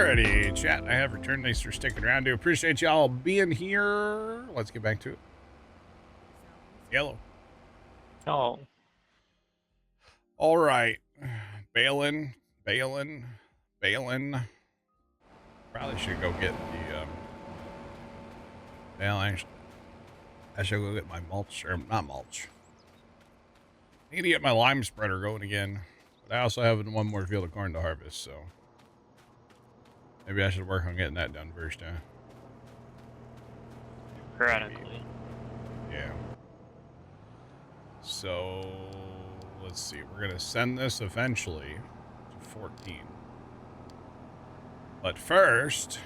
Alrighty, chat. I have returned. Thanks for sticking around. Do appreciate y'all being here. Let's get back to it. Yellow. Oh. All right. Balin. Probably should go get the, well, actually, I should go get my mulch, or not mulch. I need to get my lime spreader going again. But I also have one more field of corn to harvest, so maybe I should work on getting that done first, huh? Theoretically. Yeah. So, let's see. We're going to send this eventually to 14. But first,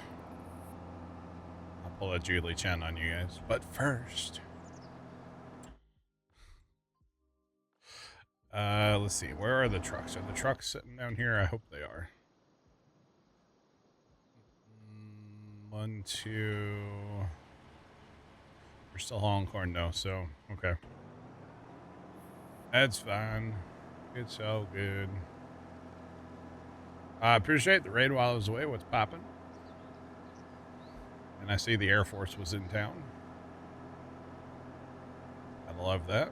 I'll pull a Julie Chen on you guys. But first, let's see. Where are the trucks? Are the trucks sitting down here? I hope they are. 1, 2. We're still hauling corn though, so okay. That's fine. It's all good. I appreciate the raid while I was away. What's popping? And I see the Air Force was in town. I love that.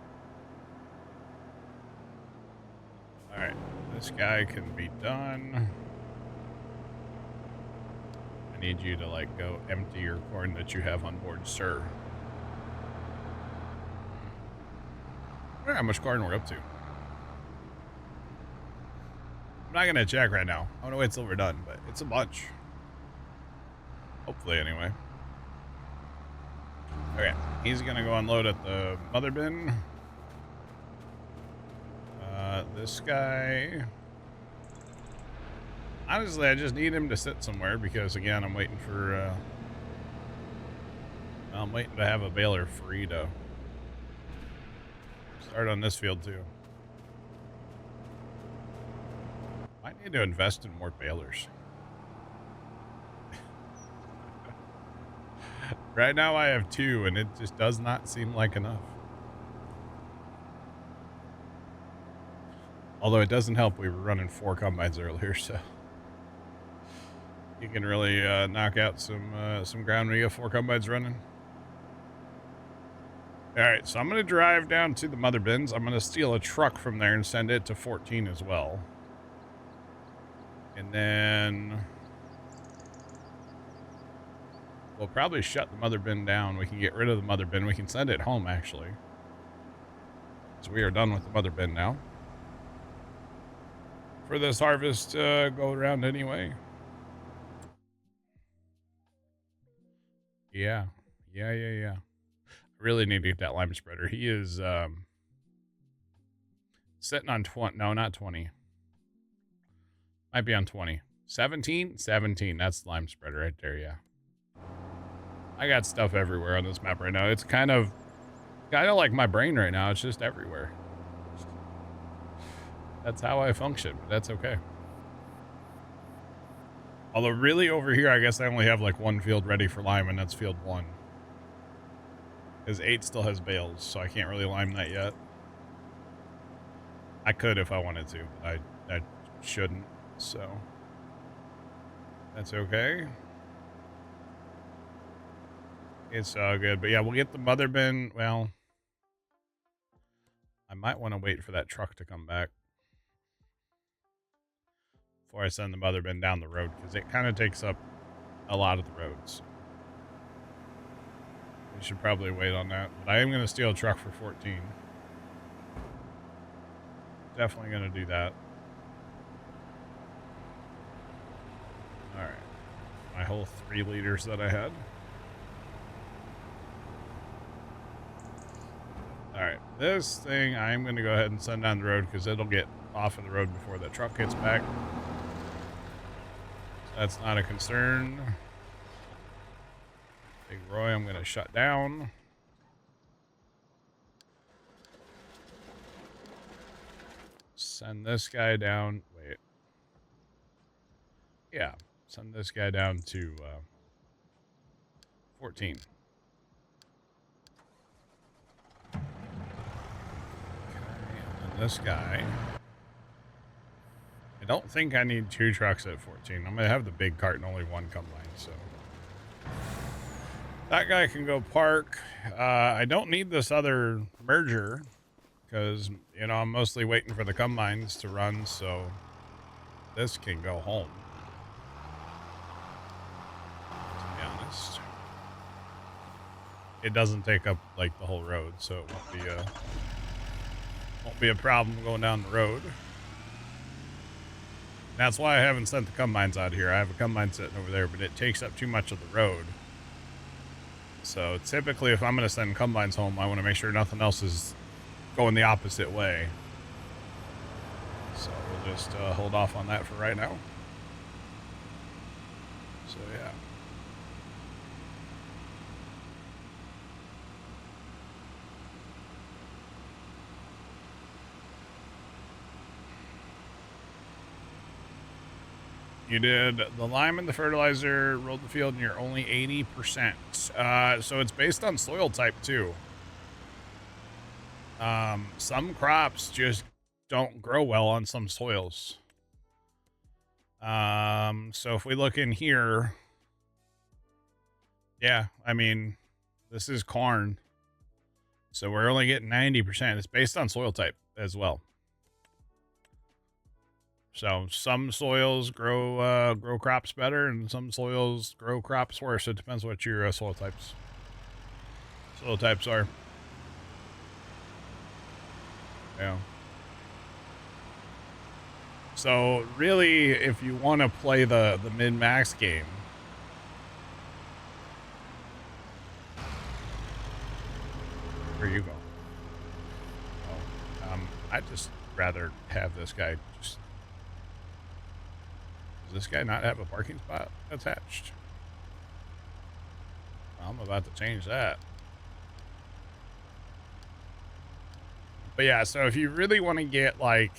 Alright, this guy can be done. I need you to, like, go empty your corn that you have on board, sir. I wonder how much corn we're up to. I'm not gonna check right now. I don't know wait till we're done, but it's a bunch. Hopefully, anyway. Okay, he's gonna go unload at the mother bin. This guy... Honestly, I just need him to sit somewhere because, again, I'm waiting for, I'm waiting to have a baler free to start on this field, too. I need to invest in more balers. Right now I have 2, and it just does not seem like enough. Although it doesn't help, we were running 4 combines earlier, so you can really knock out some ground when you get 4 combines running. All right, so I'm going to drive down to the mother bins. I'm going to steal a truck from there and send it to 14 as well. And then we'll probably shut the mother bin down. We can get rid of the mother bin. We can send it home, actually. So we are done with the mother bin now. For this harvest go around anyway. Yeah. I really need to get that lime spreader. He is sitting on 20. No, not 20. Might be on 20. 17? 17. That's the lime spreader right there, yeah. I got stuff everywhere on this map right now. It's kind of like my brain right now. It's just everywhere. That's how I function, but that's okay. Although really over here, I guess I only have like 1 field ready for lime, and that's field 1. Because 8 still has bales, so I can't really lime that yet. I could if I wanted to, but I shouldn't, so that's okay. It's all good, but yeah, we'll get the mother bin. Well, I might want to wait for that truck to come back before I send the mother bin down the road, because it kind of takes up a lot of the roads. We should probably wait on that, but I am going to steal a truck for 14. Definitely going to do that. All right, my whole 3 liters that I had. All right, this thing I'm going to go ahead and send down the road because it'll get off of the road before the truck gets back. So that's not a concern. Big Roy, I'm going to shut down. Send this guy down. Wait. Yeah, send this guy down to 14. Okay, and then this guy. don't think I need 2 trucks at 14. I'm gonna have the big cart and only 1 combine, so that guy can go park. I don't need this other merger because, you know, I'm mostly waiting for the combines to run, so this can go home, to be honest. It doesn't take up like the whole road, so it won't be a problem going down the road. That's why I haven't sent the combines out here. I have a combine sitting over there, but it takes up too much of the road. So typically, if I'm going to send combines home, I want to make sure nothing else is going the opposite way. So we'll just hold off on that for right now. So yeah. You did the lime and the fertilizer, rolled the field, and you're only 80%. So it's based on soil type too. Some crops just don't grow well on some soils. So if we look in here, yeah, I mean, this is corn. So we're only getting 90%. It's based on soil type as well. So some soils grow crops better, and some soils grow crops worse. It depends what your soil types are. Yeah. So really, if you want to play the min-max game, where you go? Oh, I'd just rather have this guy just. Does this guy not have a parking spot attached? Well, I'm about to change that. But yeah, so if you really want to get like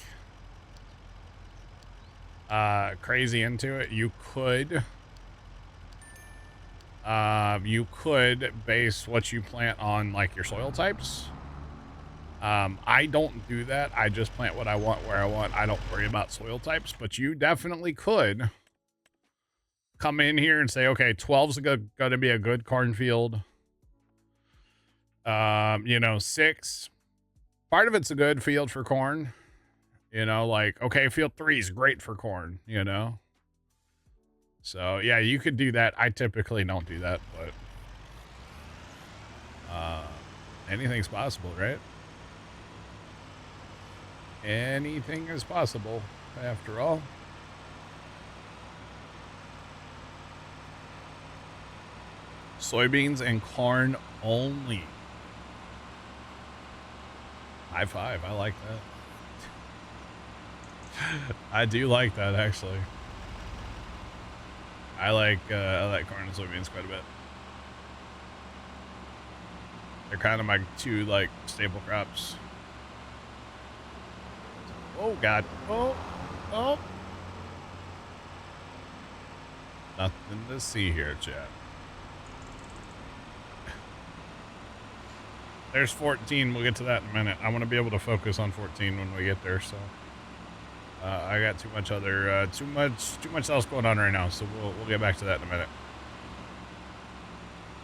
crazy into it, you could base what you plant on like your soil types. I don't do that. I just plant what I want where I want. I don't worry about soil types, but you definitely could come in here and say, okay, 12's going to be a good cornfield. You know, 6, part of it's a good field for corn. You know, like, okay, field 3 is great for corn, you know? So yeah, you could do that. I typically don't do that, but anything's possible, right? Anything is possible, after all. Soybeans and corn only. High five. I like that. I do like that, actually. I like corn and soybeans quite a bit. They're kind of my 2 like staple crops. Oh God. Oh. Nothing to see here, chat. There's 14. We'll get to that in a minute. I want to be able to focus on 14 when we get there. So I got too much else going on right now. So we'll get back to that in a minute.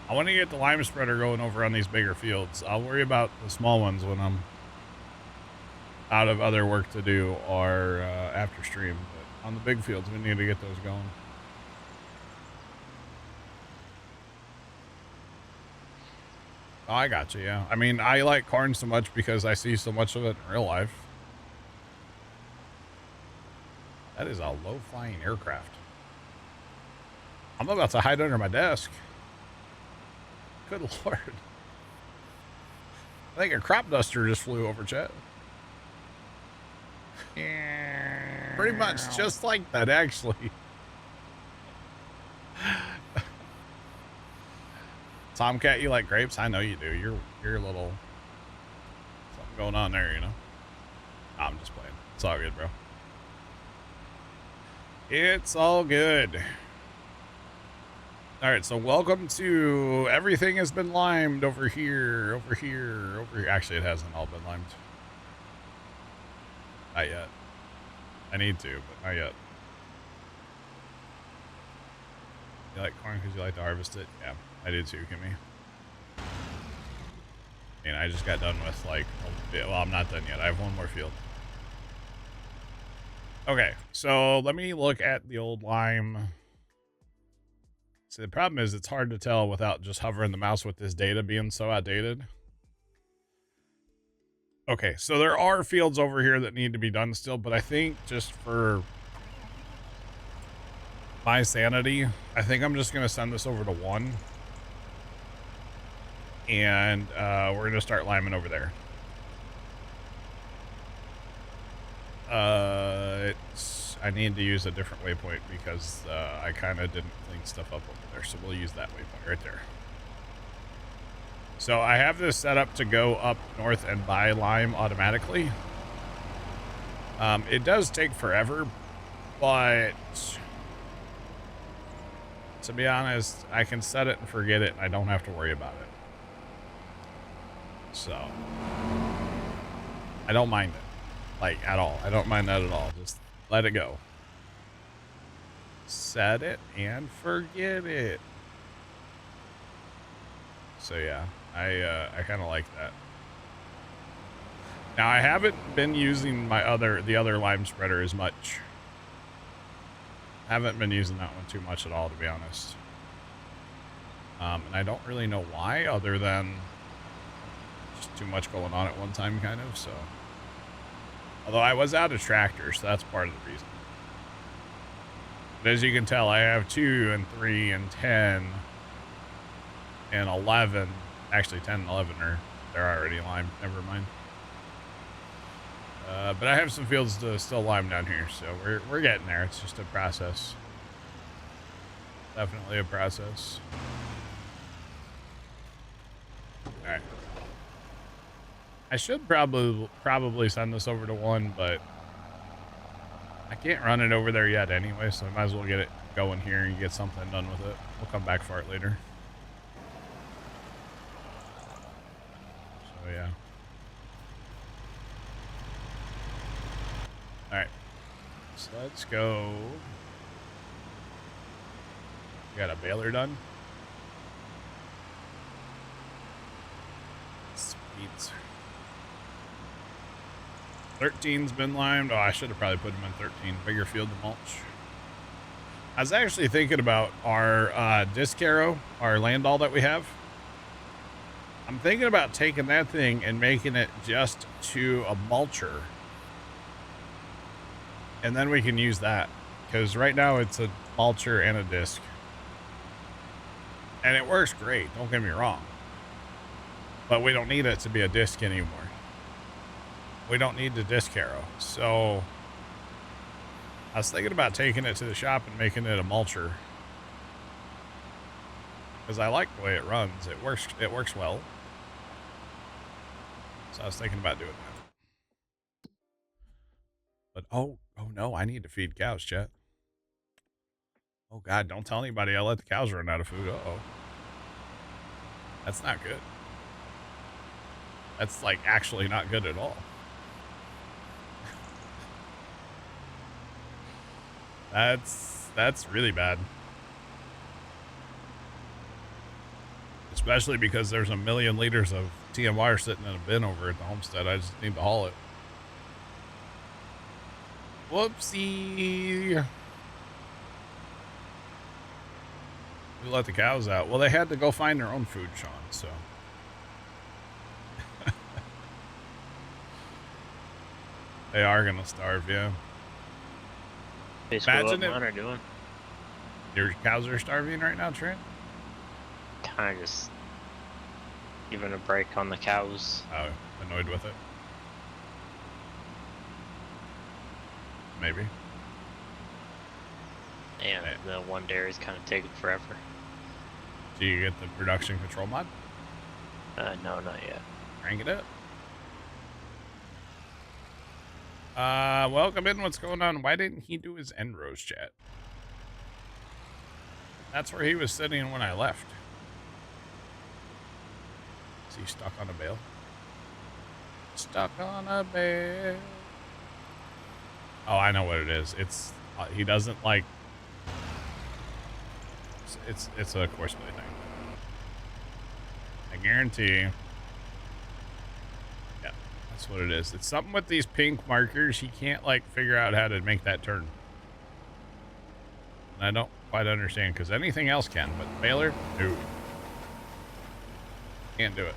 I want to get the lime spreader going over on these bigger fields. I'll worry about the small ones when I'm out of other work to do or after stream. But on the big fields, we need to get those going. Oh, I got you, yeah. I mean, I like corn so much because I see so much of it in real life. That is a low-flying aircraft. I'm about to hide under my desk. Good Lord. I think a crop duster just flew over, chat. Pretty much just like that, actually. Tomcat, you like grapes? I know you do. You're a little something going on there, you know. I'm just playing. It's all good, bro. It's all good. All right, so welcome to everything has been limed over here. Actually, it hasn't all been limed. Not yet. I need to, but not yet. You like corn because you like to harvest it? Yeah, I do too, Kimmy. I mean, I just got done with like, well, I'm not done yet. I have one more field. Okay, so let me look at the old lime. See, the problem is it's hard to tell without just hovering the mouse with this data being so outdated. Okay, so there are fields over here that need to be done still, but I think just for my sanity, I think I'm just going to send this over to 1. And we're going to start liming over there. I need to use a different waypoint because I kind of didn't clean stuff up over there. So we'll use that waypoint right there. So I have this set up to go up north and buy lime automatically. It does take forever, but to be honest, I can set it and forget it and I don't have to worry about it. So I don't mind it, like, at all. I don't mind that at all. Just let it go. Set it and forget it. So yeah, I kind of like that. Now I haven't been using the other lime spreader as much. Haven't been using that one too much at all, to be honest. And I don't really know why, other than just too much going on at one time, kind of. So, although I was out of tractors, so that's part of the reason. But as you can tell, I have 2 and 3 and 10 and 11. Actually, 10 and 11 they're already limed. Never mind. But I have some fields to still lime down here, so we're getting there. It's just a process. Definitely a process. All right. I should probably send this over to 1, but I can't run it over there yet anyway, so I might as well get it going here and get something done with it. We'll come back for it later. So yeah. Alright. So let's go. Got a baler done. Sweet. 13's been limed. Oh, I should have probably put him in 13. Bigger field to mulch. I was actually thinking about our disc harrow, our landall that we have. I'm thinking about taking that thing and making it just to a mulcher. And then we can use that. Because right now it's a mulcher and a disc. And it works great, don't get me wrong. But we don't need it to be a disc anymore. We don't need the disc harrow. So I was thinking about taking it to the shop and making it a mulcher. Because I like the way it runs. It works well. So I was thinking about doing that. But oh no, I need to feed cows, chat. Oh God, don't tell anybody I let the cows run out of food. Uh-oh. That's not good. That's like actually not good at all. That's really bad. Especially because there's a million liters of TMR sitting in a bin over at the homestead. I just need to haul it. Whoopsie. We let the cows out. Well, they had to go find their own food, Sean, so. They are going to starve, yeah. Imagine what mine are doing. Your cows are starving right now, Trent? Kind of just giving a break on the cows. Oh, annoyed with it? Maybe. And the one dairy's kind of taking forever. Do you get the production control mod? No, not yet. Crank it up. Welcome in. What's going on? Why didn't he do his end rows, chat? That's where he was sitting when I left. Is he stuck on a bale? Stuck on a bale. Oh, I know what it is. It's he doesn't like. It's a course play thing. I guarantee. Yeah, that's what it is. It's something with these pink markers. He can't like figure out how to make that turn. And I don't quite understand because anything else can, but Baylor, no, can't do it.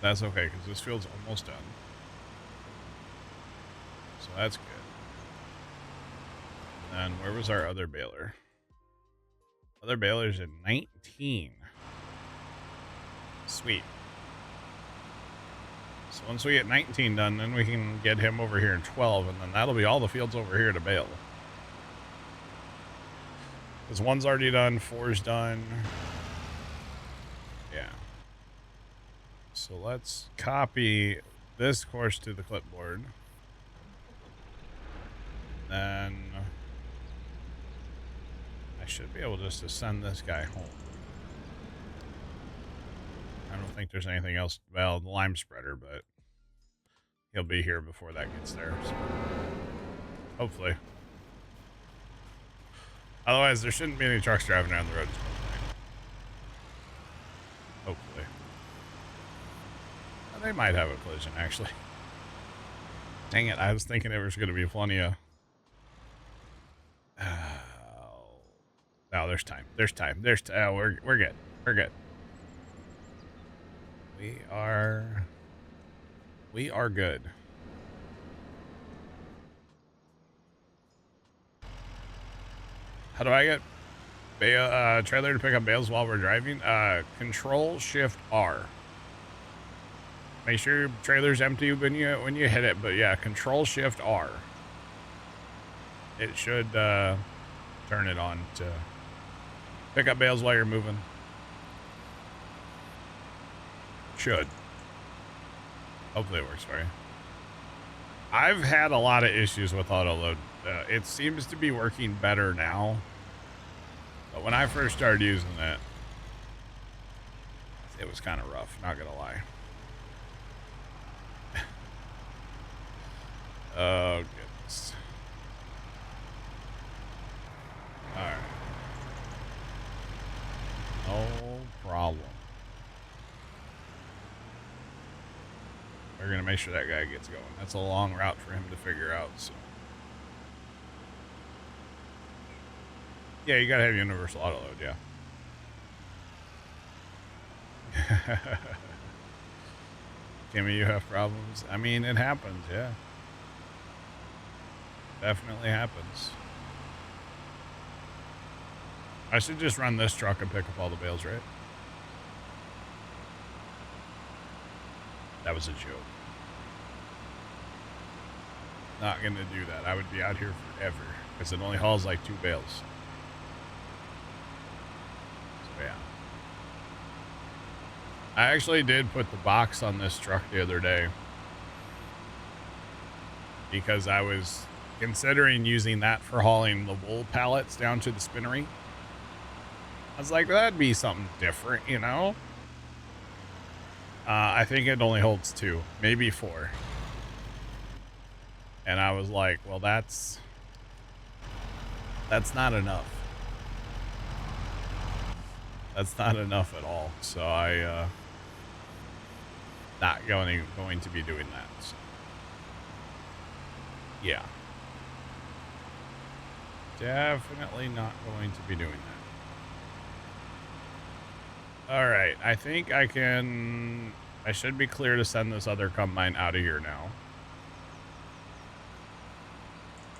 That's okay because this field's almost done. So that's good. And where was our other baler? Other baler's at 19. Sweet. So once we get 19 done, then we can get him over here in 12, and then that'll be all the fields over here to bale. Because 1's already done, 4's done. Yeah. So let's copy this course to the clipboard. Then I should be able just to send this guy home. I don't think there's anything else. Well, the lime spreader, but he'll be here before that gets there. So hopefully. Otherwise, there shouldn't be any trucks driving down the road. Hopefully. Well, they might have a collision, actually. Dang it, I was thinking there was going to be plenty of... No, there's time. There's time. We're good. We're good. We are good. How do I get trailer to pick up bales while we're driving? Control Shift R. Make sure your trailer's empty when you hit it, but yeah, Control Shift R. It should turn it on to pick up bales while you're moving. Should. Hopefully it works for you. I've had a lot of issues with auto load. It seems to be working better now. But when I first started using it, it was kind of rough, not gonna lie. Oh, goodness. Alright. No problem. We're gonna make sure that guy gets going. That's a long route for him to figure out, so. Yeah, you gotta have universal auto load, yeah. Kimmy, you have problems? I mean, it happens, yeah. Definitely happens. I should just run this truck and pick up all the bales, right? That was a joke. Not gonna do that. I would be out here forever because it only hauls like 2 bales. So yeah. I actually did put the box on this truck the other day because I was considering using that for hauling the wool pallets down to the spinnery. I was like, well, that'd be something different, you know? I think it only holds 2, maybe 4. And I was like, well, that's not enough. That's not enough at all. So I, not going to be doing that. So. Yeah. Definitely not going to be doing that. All right. I think I should be clear to send this other combine out of here now.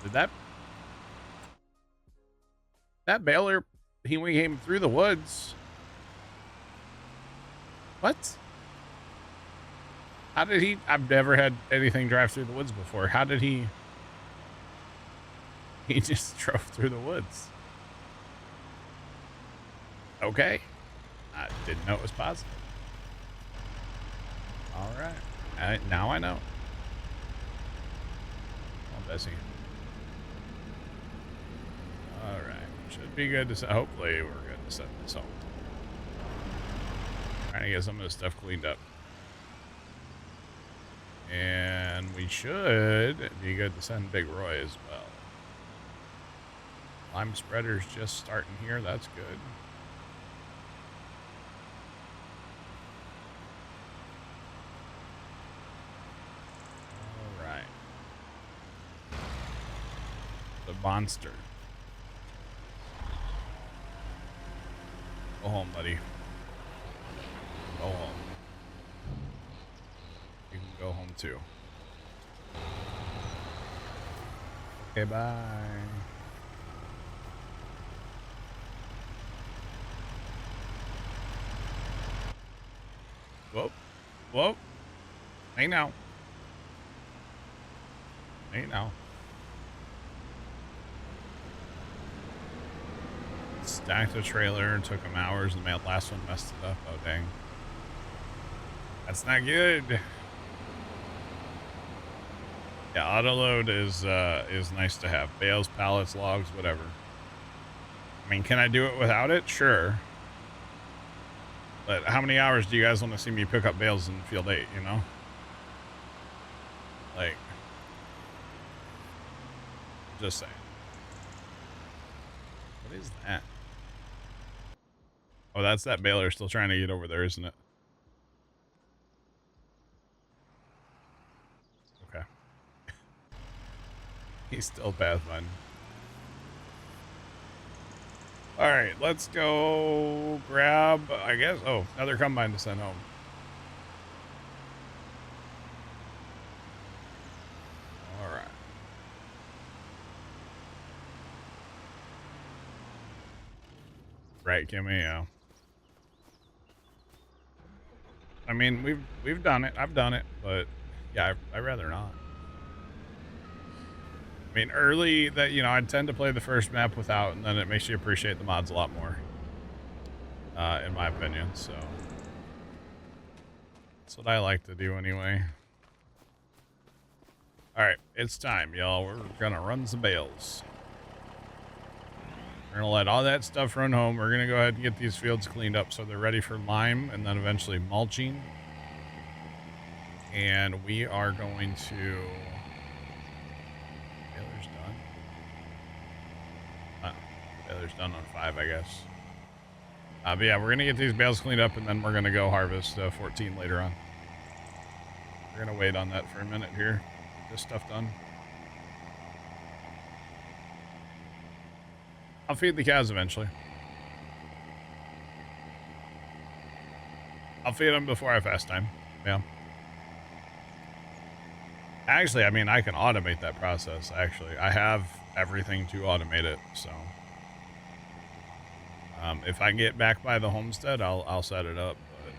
Did that baler, he came through the woods. What? How did he? I've never had anything drive through the woods before. How did he? He just drove through the woods. Okay. I didn't know it was possible. All right. Now I know. Oh, Bessie. All right. Should be good to. Hopefully, we're good to send this home. Trying to get some of this stuff cleaned up. And should be good to send Big Roy as well. Lime spreader's just starting here. That's good. All right. The monster. Go home, buddy. Go home. You can go home too. Okay, bye. Whoa. Whoa. Hey now. Hey now. Stacked a trailer, took him hours, and the last one messed it up. Oh, dang. That's not good. Yeah, autoload is nice to have. Bales, pallets, logs, whatever. I mean, can I do it without it? Sure. But how many hours do you guys want to see me pick up bales in field 8, you know? Like, just saying. What is that? Oh, that's that baler still trying to get over there, isn't it? Okay. He's still pathfinding. All right, let's go grab, I guess. Oh, another combine to send home. All right. Right, Kimmy, yeah. I mean, we've done it. I've done it, but yeah, I'd rather not. I mean, early that, you know, I tend to play the first map without, and then it makes you appreciate the mods a lot more, in my opinion. So that's what I like to do anyway. All right, it's time, y'all. We're gonna run some bales. We're gonna let all that stuff run home. We're gonna go ahead and get these fields cleaned up so they're ready for lime and then eventually mulching. And we are going to... Baler's done. Baler's done on 5, I guess. But yeah, we're gonna get these bales cleaned up and then we're gonna go harvest 14 later on. We're gonna wait on that for a minute here. Get this stuff done. I'll feed the cows eventually. I'll feed them before I fast time. Yeah. Actually, I mean, I can automate that process, actually. I have everything to automate it, so. If I get back by the homestead, I'll set it up, but.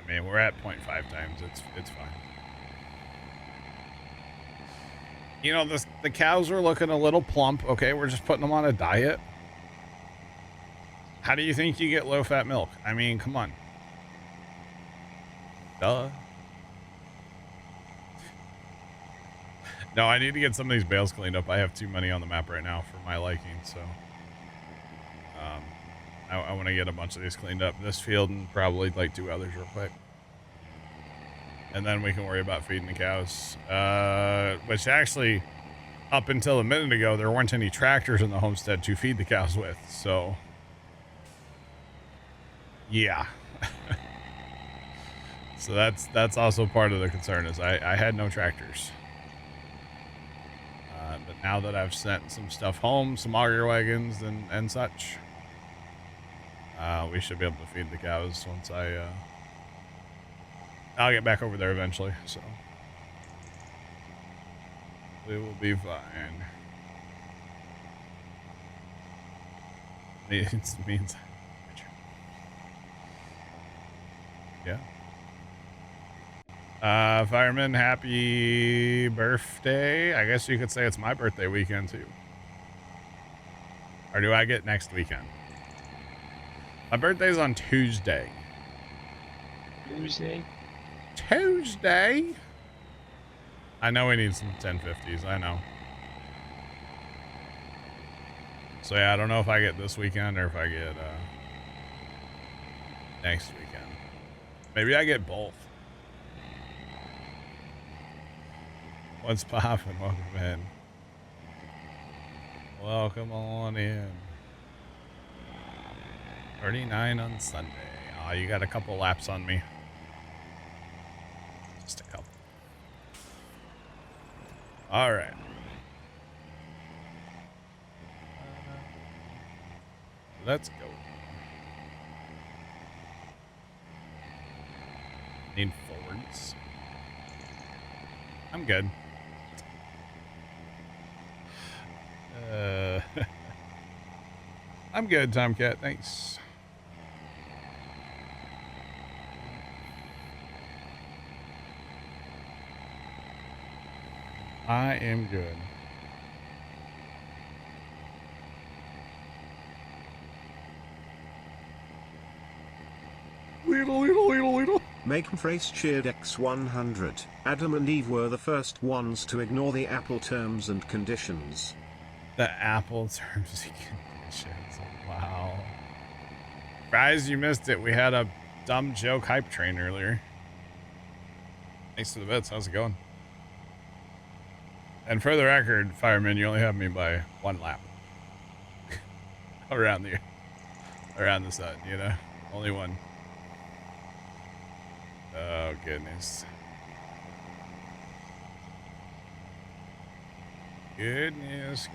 I mean, we're at 0.5 times. It's fine. You know, the cows are looking a little plump. Okay, we're just putting them on a diet. How do you think you get low-fat milk? I mean, come on. Duh. No, I need to get some of these bales cleaned up. I have too many on the map right now for my liking, so... I want to get a bunch of these cleaned up. This field and probably, like, 2 others real quick. And then we can worry about feeding the cows. Which actually, up until a minute ago, there weren't any tractors in the homestead to feed the cows with, so... Yeah. So that's also part of the concern, is I had no tractors. But now that I've sent some stuff home, some auger wagons and such, we should be able to feed the cows once I'll get back over there eventually, so we will be fine. It means yeah. Fireman, happy birthday. I guess you could say it's my birthday weekend too. Or do I get next weekend? My birthday's on Tuesday. Tuesday? I know we need some 1050s, I know. So yeah, I don't know if I get this weekend or if I get next weekend. Maybe I get both. What's poppin'? Welcome in. Welcome on in. 39 on Sunday. Oh, you got a couple laps on me. Just a couple. All right. Let's go. Need forwards. I'm good. I'm good, Tomcat. Thanks. I am good. Weedle. Make phrase cheered X100. Adam and Eve were the first ones to ignore the Apple terms and conditions. The Apple terms and conditions. Wow. Guys, you missed it. We had a dumb joke hype train earlier. Thanks to the bits. How's it going? And for the record, Fireman, you only have me by 1 lap. around the sun, you know? Only 1. Oh, goodness. Goodness.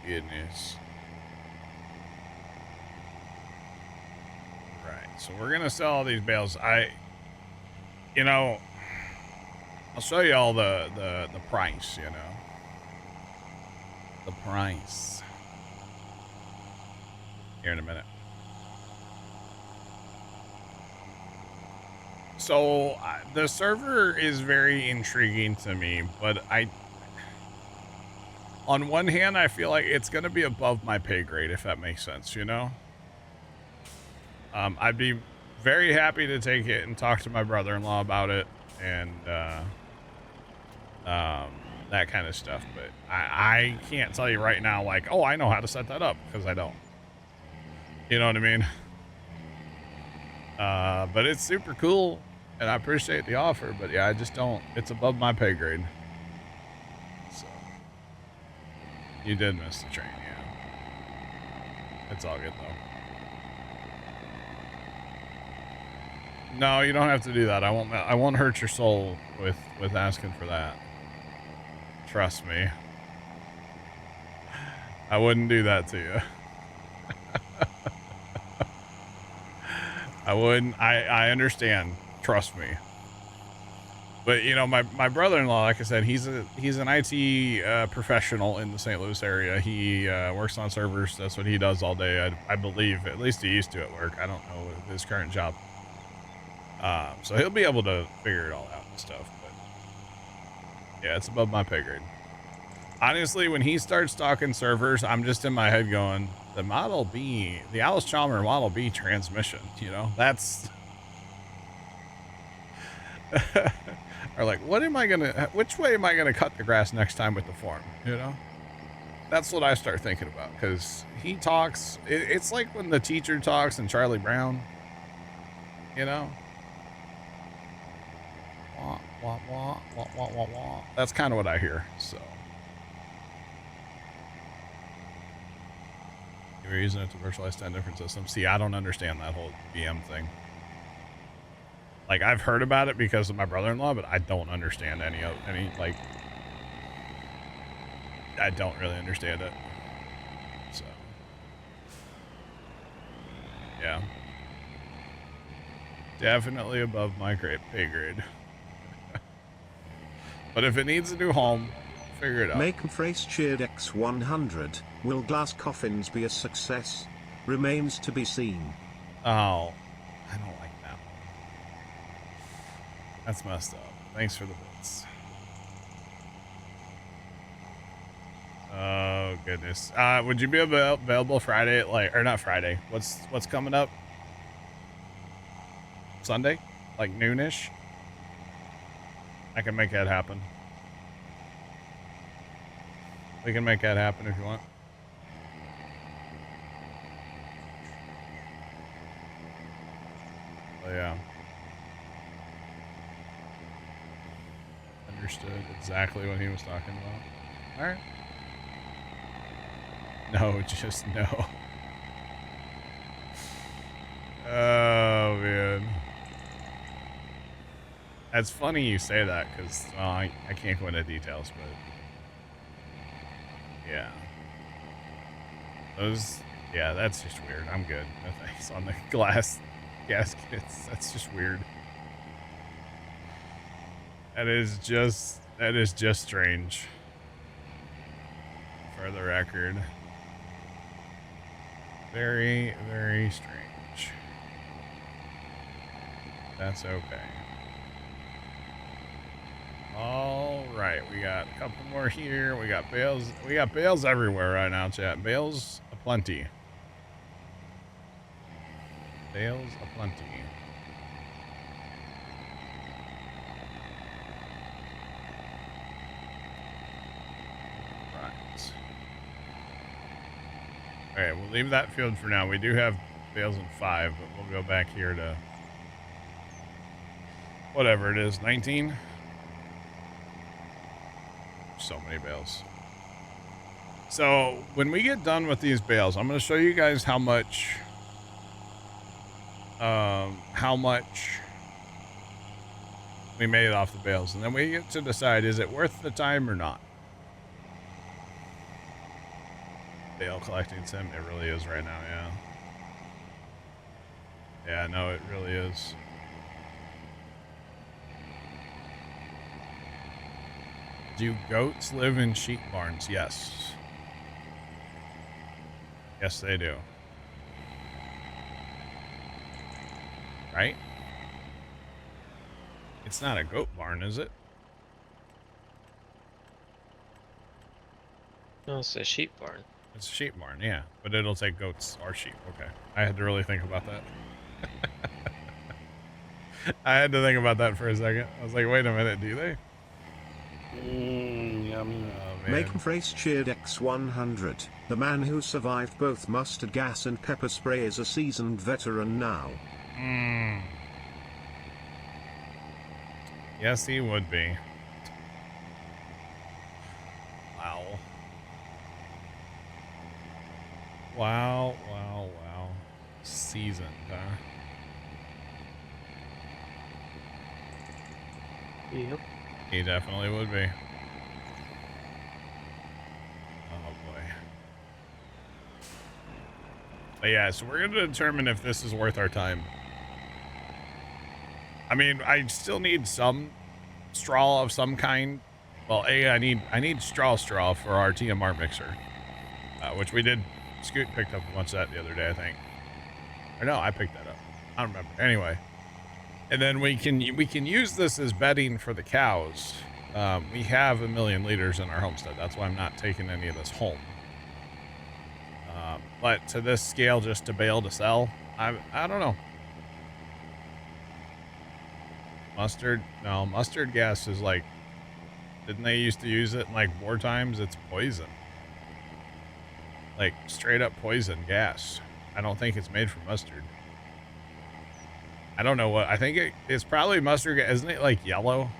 Right, so we're gonna sell all these bales. I'll show you all the price, you know. The price. Here in a minute. So the server is very intriguing to me, but on one hand, I feel like it's going to be above my pay grade, if that makes sense, you know? I'd be very happy to take it and talk to my brother-in-law about it and that kind of stuff, but I can't tell you right now, like, oh, I know how to set that up, because I don't. You know what I mean? But it's super cool, and I appreciate the offer, but yeah, I just don't. It's above my pay grade. So, you did miss the train, yeah. It's all good, though. No, you don't have to do that. I won't hurt your soul with asking for that. Trust me. I wouldn't do that to you. I wouldn't. I understand. Trust me. But you know, my brother-in-law, like I said, he's an IT professional in the St. Louis area. He works on servers. That's what he does all day. I believe. At least he used to at work. I don't know his current job. So he'll be able to figure it all out and stuff. But yeah, it's above my pay grade. Honestly, when he starts talking servers, I'm just in my head going, the Model B, the Alice Chalmers Model B transmission, you know, that's, or like, which way am I going to cut the grass next time with the farm, you know? That's what I start thinking about, because he talks, it's like when the teacher talks in Charlie Brown, you know? Wah, wah, wah, wah, wah, wah, wah. That's kind of what I hear, so. You're using it to virtualize 10 different systems. See, I don't understand that whole VM thing. Like, I've heard about it because of my brother-in-law, but I don't understand any, like, I don't really understand it. So, yeah. Definitely above my pay grade. But if it needs a new home, figure it out. Make phrase cheered X100. Will glass coffins be a success? Remains to be seen. Oh, I don't like that one. That's messed up. Thanks for the bits. Oh goodness. Would you be available Friday at or not Friday? What's coming up? Sunday, like noonish. I can make that happen. We can make that happen if you want. Oh yeah. understood exactly what he was talking about. Alright. No, just no. Oh, man. That's funny you say that, because well, I can't go into details, but... Yeah. Those... Yeah, that's just weird. I'm good. No thanks on the glass gaskets. That's just weird. That is just strange. For the record. Very, very strange. That's okay. All right, we got a couple more here. We got bales. We got bales everywhere right now, chat. Bales aplenty. Bales aplenty. Right. All right, we'll leave that field for now. We do have bales in 5, but we'll go back here to whatever it is, 19. So many bales. So when we get done with these bales, I'm going to show you guys how much we made off the bales, and then we get to decide, is it worth the time or not? Bale collecting sim, it really is right now. Yeah, no, it really is. Do goats live in sheep barns? Yes. Yes, they do. Right? It's not a goat barn, is it? No, it's a sheep barn. It's a sheep barn, yeah. But it'll take goats or sheep. Okay. I had to really think about that. I had to think about that for a second. I was like, wait a minute, do they? Yum. Oh, Macon Phrase cheered X100. The man who survived both mustard gas and pepper spray is a seasoned veteran now. Yes, he would be. Wow. Wow. Seasoned, huh? Yep. He definitely would be. Oh boy. But yeah, so we're gonna determine if this is worth our time. I mean, I still need some straw of some kind. Well, I need straw for our TMR mixer, which we did. Scoot picked up a bunch of that the other day, I think. Or no, I picked that up. I don't remember. Anyway, and then we can use this as bedding for the cows. We have 1 million liters in our homestead. That's why I'm not taking any of this home. But to this scale, just to bale to sell, I don't know. Mustard gas is like, didn't they used to use it in like war times? It's poison. Like straight up poison gas. I don't think it's made from mustard. I don't know what, I think it's probably mustard gas. Isn't it like yellow?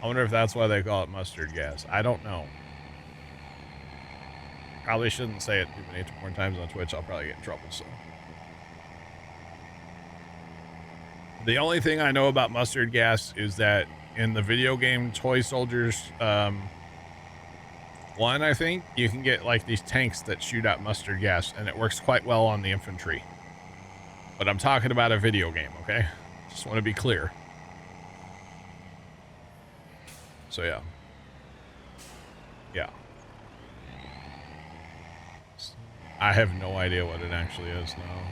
I wonder if that's why they call it mustard gas. I don't know. Probably shouldn't say it too many more times on Twitch. I'll probably get in trouble, so. The only thing I know about mustard gas is that in the video game Toy Soldiers 1, I think, you can get like these tanks that shoot out mustard gas, and it works quite well on the infantry. But I'm talking about a video game, okay? Just want to be clear. So yeah. Yeah. I have no idea what it actually is now.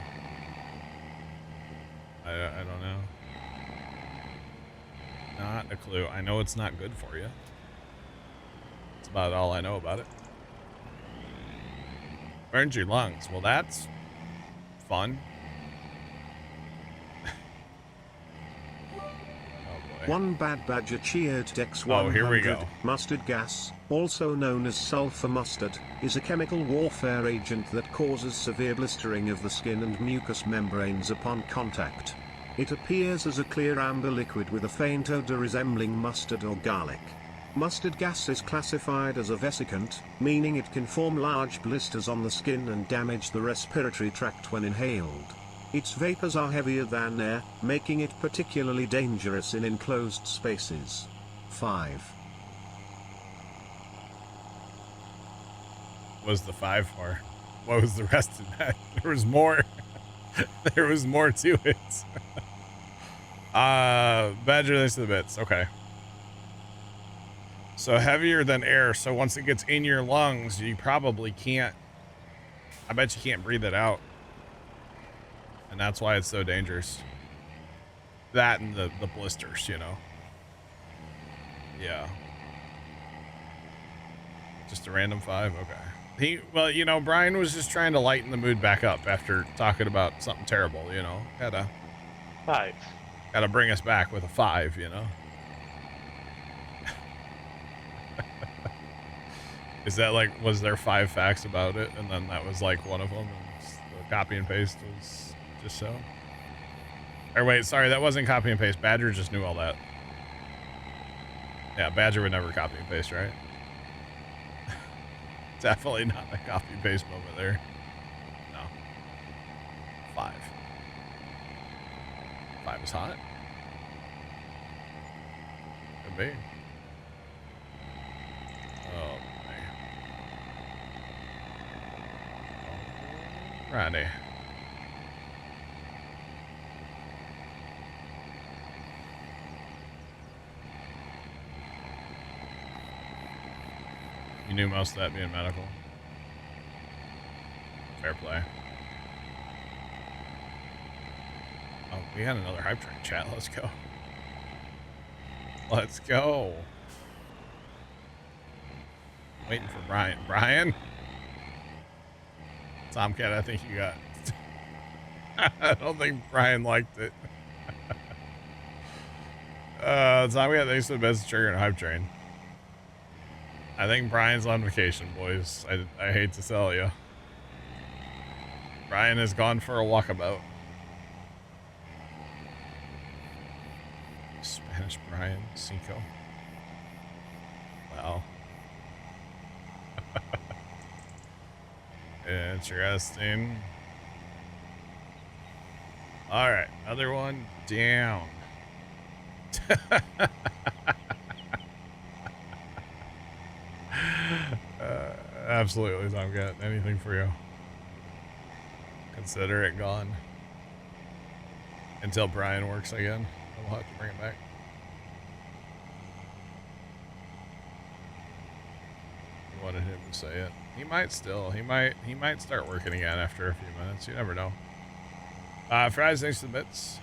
I don't know. Not a clue. I know it's not good for you. That's about all I know about it. Burns your lungs. Well, that's fun. One Bad Badger cheered X100. Oh, here we go. Mustard gas, also known as sulfur mustard, is a chemical warfare agent that causes severe blistering of the skin and mucous membranes upon contact. It appears as a clear amber liquid with a faint odor resembling mustard or garlic. Mustard gas is classified as a vesicant, meaning it can form large blisters on the skin and damage the respiratory tract when inhaled. Its vapors are heavier than air, making it particularly dangerous in enclosed spaces. 5. What was the 5 for? What was the rest of that? There was more. There was more to it. Badger, thanks to the bits. Okay. So heavier than air. So once it gets in your lungs, you probably can't. I bet you can't breathe it out. And that's why it's so dangerous. That and the blisters, you know. Yeah. Just a random 5? Okay. Well, you know, Brian was just trying to lighten the mood back up after talking about something terrible, you know. Gotta 5. Gotta bring us back with a 5, you know. Is that like, was there 5 facts about it, and then that was like one of them, and the copy and paste was just so? Or wait, sorry, that wasn't copy and paste. Badger just knew all that. Yeah, Badger would never copy and paste, right? Definitely not a copy and paste moment there. No. 5. 5 is hot. Could be. Oh, man. Alrighty. You knew most of that being medical. Fair play. Oh, we had another hype train chat. Let's go. Let's go. Waiting for Brian. Brian? Tomcat, I think you got. I don't think Brian liked it. Tomcat, thanks for the best trigger and hype train. I think Brian's on vacation, boys. I hate to tell you. Brian has gone for a walkabout. Spanish Brian Cinco. Wow. Interesting. Alright, another one down. Absolutely, Tomcat. Anything for you. Consider it gone. Until Brian works again. We'll have to bring it back. I wanted him to say it. He might still. He might start working again after a few minutes. You never know. Fries, thanks to the bits.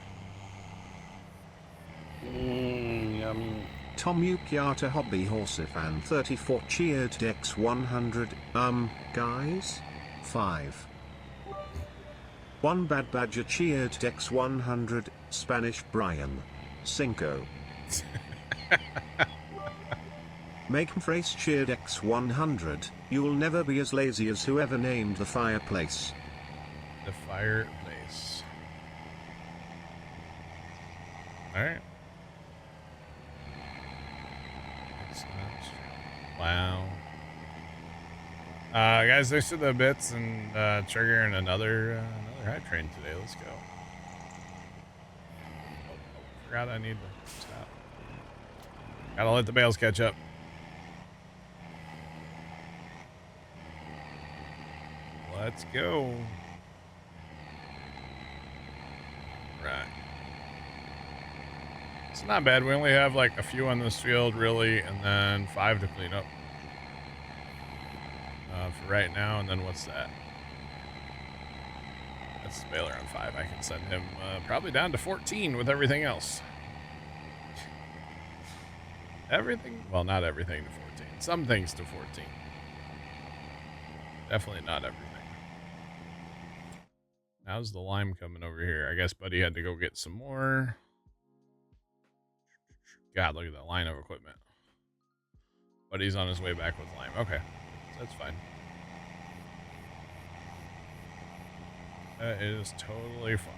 Yum. Tom Yukiata Hobby Horsey Fan 34 cheered Dex 100. Guys? 5. One Bad Badger cheered Dex 100. Spanish Brian. Cinco. Make Phrase cheered X 100. You'll never be as lazy as whoever named the fireplace. The fireplace. Alright. Wow. Guys, thanks for the bits and triggering another hype train today. Let's go. Oh, forgot I need to stop. Gotta let the bales catch up. Let's go. Right. It's not bad. We only have like a few on this field, really, and then 5 to clean up. For right now, and then what's that? That's the baler on 5. I can send him probably down to 14 with everything else. Everything? Well, not everything to 14. Some things to 14. Definitely not everything. How's the lime coming over here? I guess Buddy had to go get some more. God, look at that line of equipment. Buddy's on his way back with lime. Okay, that's fine. That is totally fine.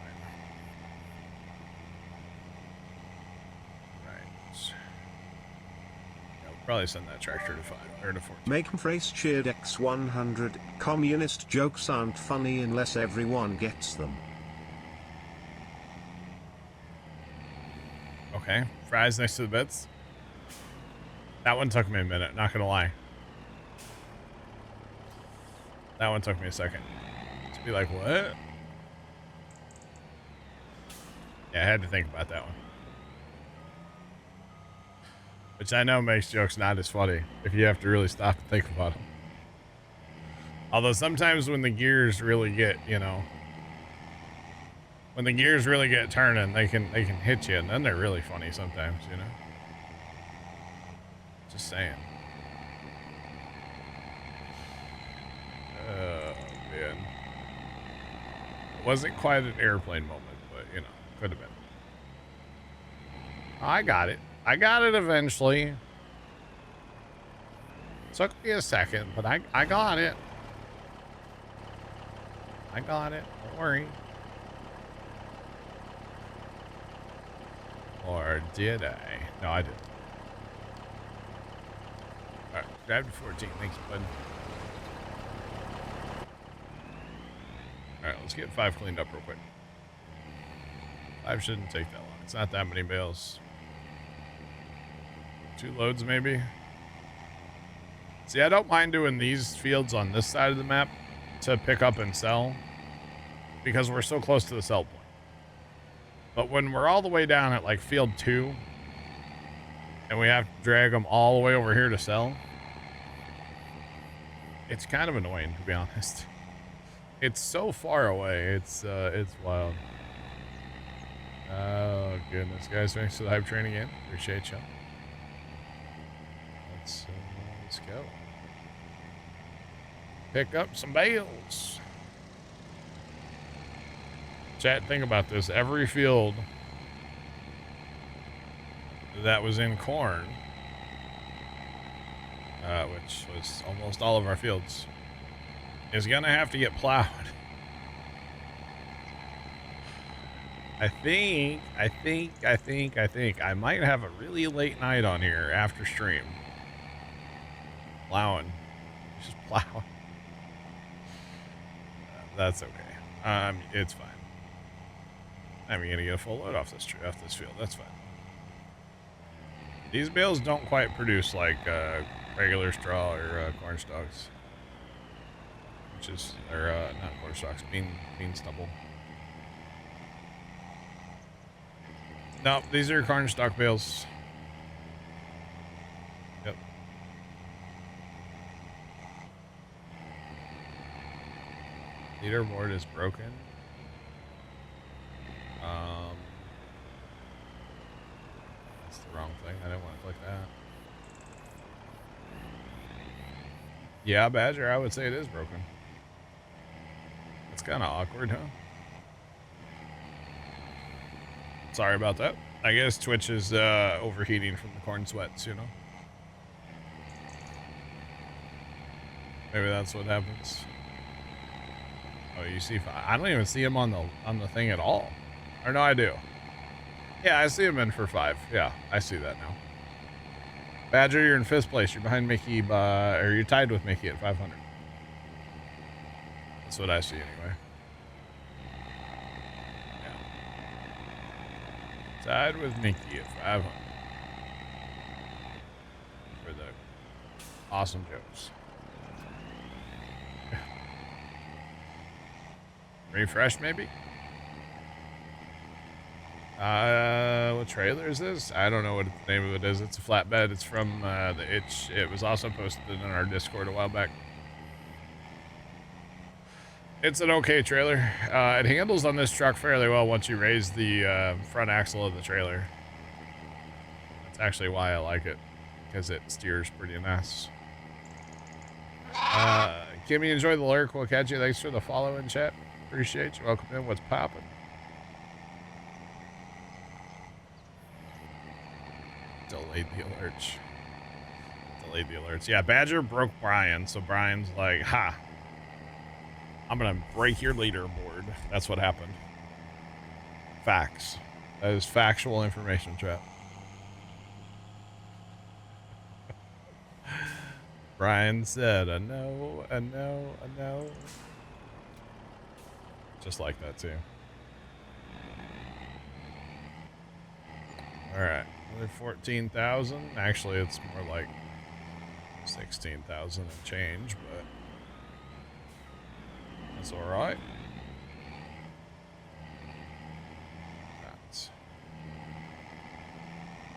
probably send that tractor to 5 or to 14. Make phrase cheered X100. Communist jokes aren't funny unless everyone gets them. Okay, fries next to the bits. That one took me a minute, not gonna lie. That one took me a second. To be like, what? Yeah, I had to think about that one. Which I know makes jokes not as funny if you have to really stop and think about them. Although sometimes when the gears really get, you know, when the gears really get turning, they can hit you, and then they're really funny sometimes, you know. Just saying. Oh man, it wasn't quite an airplane moment, but you know, could have been. I got it. I got it eventually. Took me a second, but I got it. I got it. Don't worry. Or did I? No, I didn't. Alright, grab the 14. Thanks, bud. Alright, let's get 5 cleaned up real quick. 5 shouldn't take that long. It's not that many bales. 2 loads, maybe. See, I don't mind doing these fields on this side of the map to pick up and sell because we're so close to the sell point. But when we're all the way down at like field 2 and we have to drag them all the way over here to sell, it's kind of annoying, to be honest. It's so far away. It's wild. Oh goodness, guys! Thanks for the hype train again. Appreciate you. Let's go. Pick up some bales. Chat, think about this. Every field that was in corn, which was almost all of our fields, is gonna have to get plowed. I think I might have a really late night on here after stream. Plowing. Just plowing. That's okay. It's fine. I'm gonna get a full load off this field. That's fine. These bales don't quite produce like regular straw or corn stalks, which is not corn stalks, bean stubble. No, these are corn stalk bales. Yep. Leaderboard is broken. That's the wrong thing. I didn't want to click that. Yeah, Badger, I would say it is broken. It's kind of awkward, huh? Sorry about that. I guess Twitch is overheating from the corn sweats, you know? Maybe that's what happens. Oh, you see, I don't even see him on the thing at all. Or no, I do. Yeah, I see him in for 5. Yeah, I see that now. Badger, you're in 5th place. You're behind Mickey or you're tied with Mickey at 500. That's what I see anyway. Yeah. Tied with Mickey at 500. For the awesome jokes. Refresh, maybe? What trailer is this? I don't know what the name of it is. It's a flatbed. It's from the Itch. It was also posted in our Discord a while back. It's an okay trailer. It handles on this truck fairly well once you raise the front axle of the trailer. That's actually why I like it, because it steers pretty nice. Kimmy, enjoy the lurk. We'll catch you. Thanks for the follow in chat. Appreciate you. Welcome in. What's poppin'? Delayed the alerts. Delayed the alerts. Yeah, Badger broke Brian, so Brian's like, ha. I'm gonna break your leaderboard. That's what happened. Facts. That is factual information, chat. Brian said, a no, a no, a no. Just like that, too. Alright, another 14,000. Actually, it's more like 16,000 and change, but that's alright.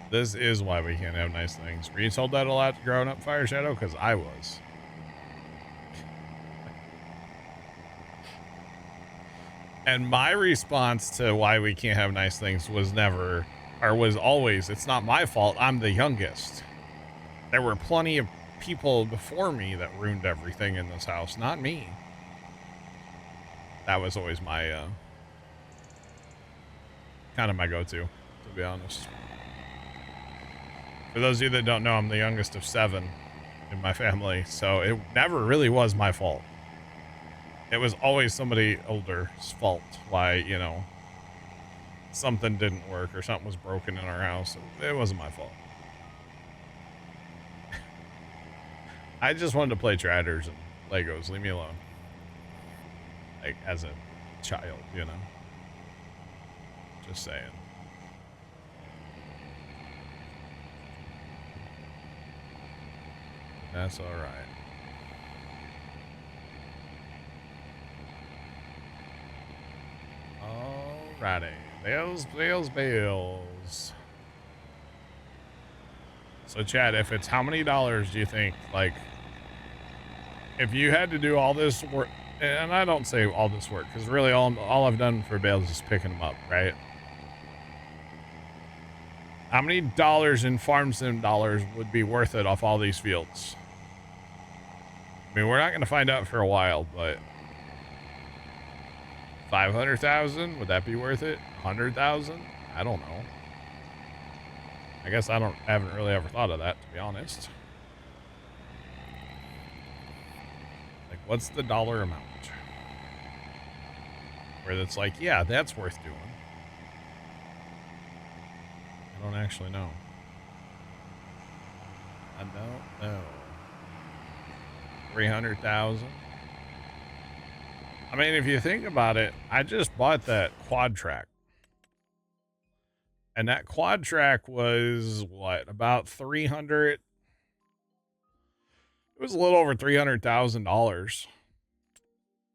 This is why we can't have nice things. Were you told that a lot growing up, Fire Shadow? Because I was. And my response to why we can't have nice things was never, or was always, it's not my fault. I'm the youngest. There were plenty of people before me that ruined everything in this house, not me. That was always my, kind of my go-to, to be honest. For those of you that don't know, I'm the youngest of 7 in my family, so it never really was my fault. It was always somebody older's fault why, you know, something didn't work or something was broken in our house. It wasn't my fault. I just wanted to play Tradders and Legos. Leave me alone. Like, as a child, you know. Just saying. That's all right. Alrighty. Bills. So, Chad, if it's how many dollars do you think, like, if you had to do all this work, and I don't say all this work, because really all I've done for bales is picking them up, right? How many dollars in farm sim dollars would be worth it off all these fields? I mean, we're not going to find out for a while, but 500,000, would that be worth it? 100,000? I don't know. I guess I haven't really ever thought of that, to be honest. Like, what's the dollar amount? Where it's like, yeah, that's worth doing. I don't actually know. I don't know. 300,000. I mean, if you think about it, I just bought that quad track. And that quad track was what, about 300? It was a little over $300,000.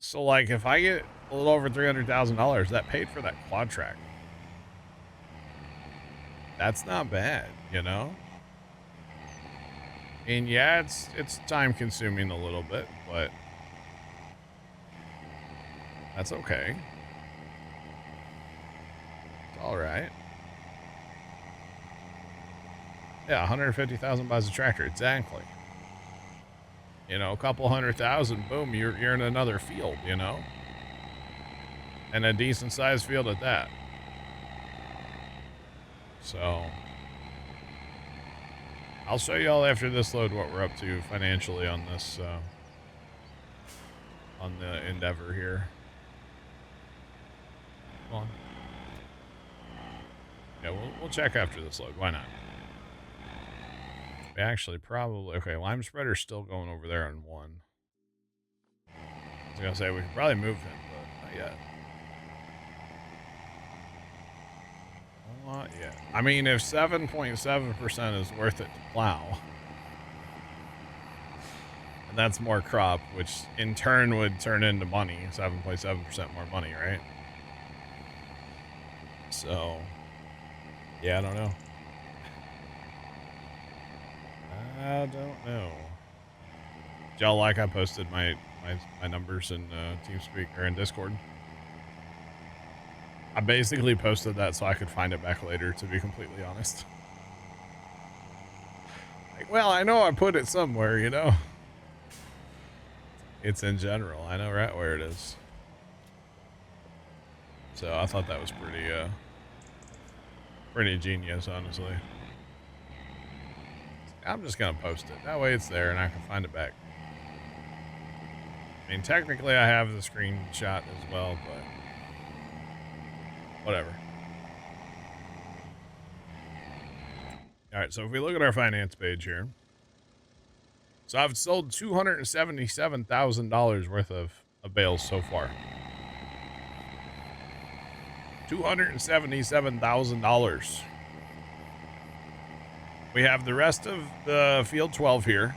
So like, if I get a little over $300,000, that paid for that quad track. That's not bad, you know? And yeah, it's time consuming a little bit, but that's okay. It's all right. Yeah, 150,000 buys a tractor, exactly. You know, a couple 100,000, boom, you're in another field, you know? And a decent sized field at that. So I'll show you all after this load what we're up to financially on this, on the Endeavor here. Come on. Yeah, we'll check after this load. Why not? We actually probably... Okay, lime spreader's still going over there on 1. I was going to say, we could probably move him, but not yet. Not yet. I mean, if 7.7% is worth it to plow, and that's more crop, which in turn would turn into money, 7.7% more money, right? So, yeah, I don't know. I don't know. Did y'all like I posted my numbers in TeamSpeak or in Discord? I basically posted that so I could find it back later, to be completely honest. Like, well, I know I put it somewhere, you know? It's in general. I know right where it is. So I thought that was pretty genius, honestly. I'm just going to post it. That way it's there and I can find it back. I mean, technically I have the screenshot as well, but whatever. All right, so if we look at our finance page here, So I've sold $277,000 worth of bales so far. $277,000. We have the rest of the field 12 here.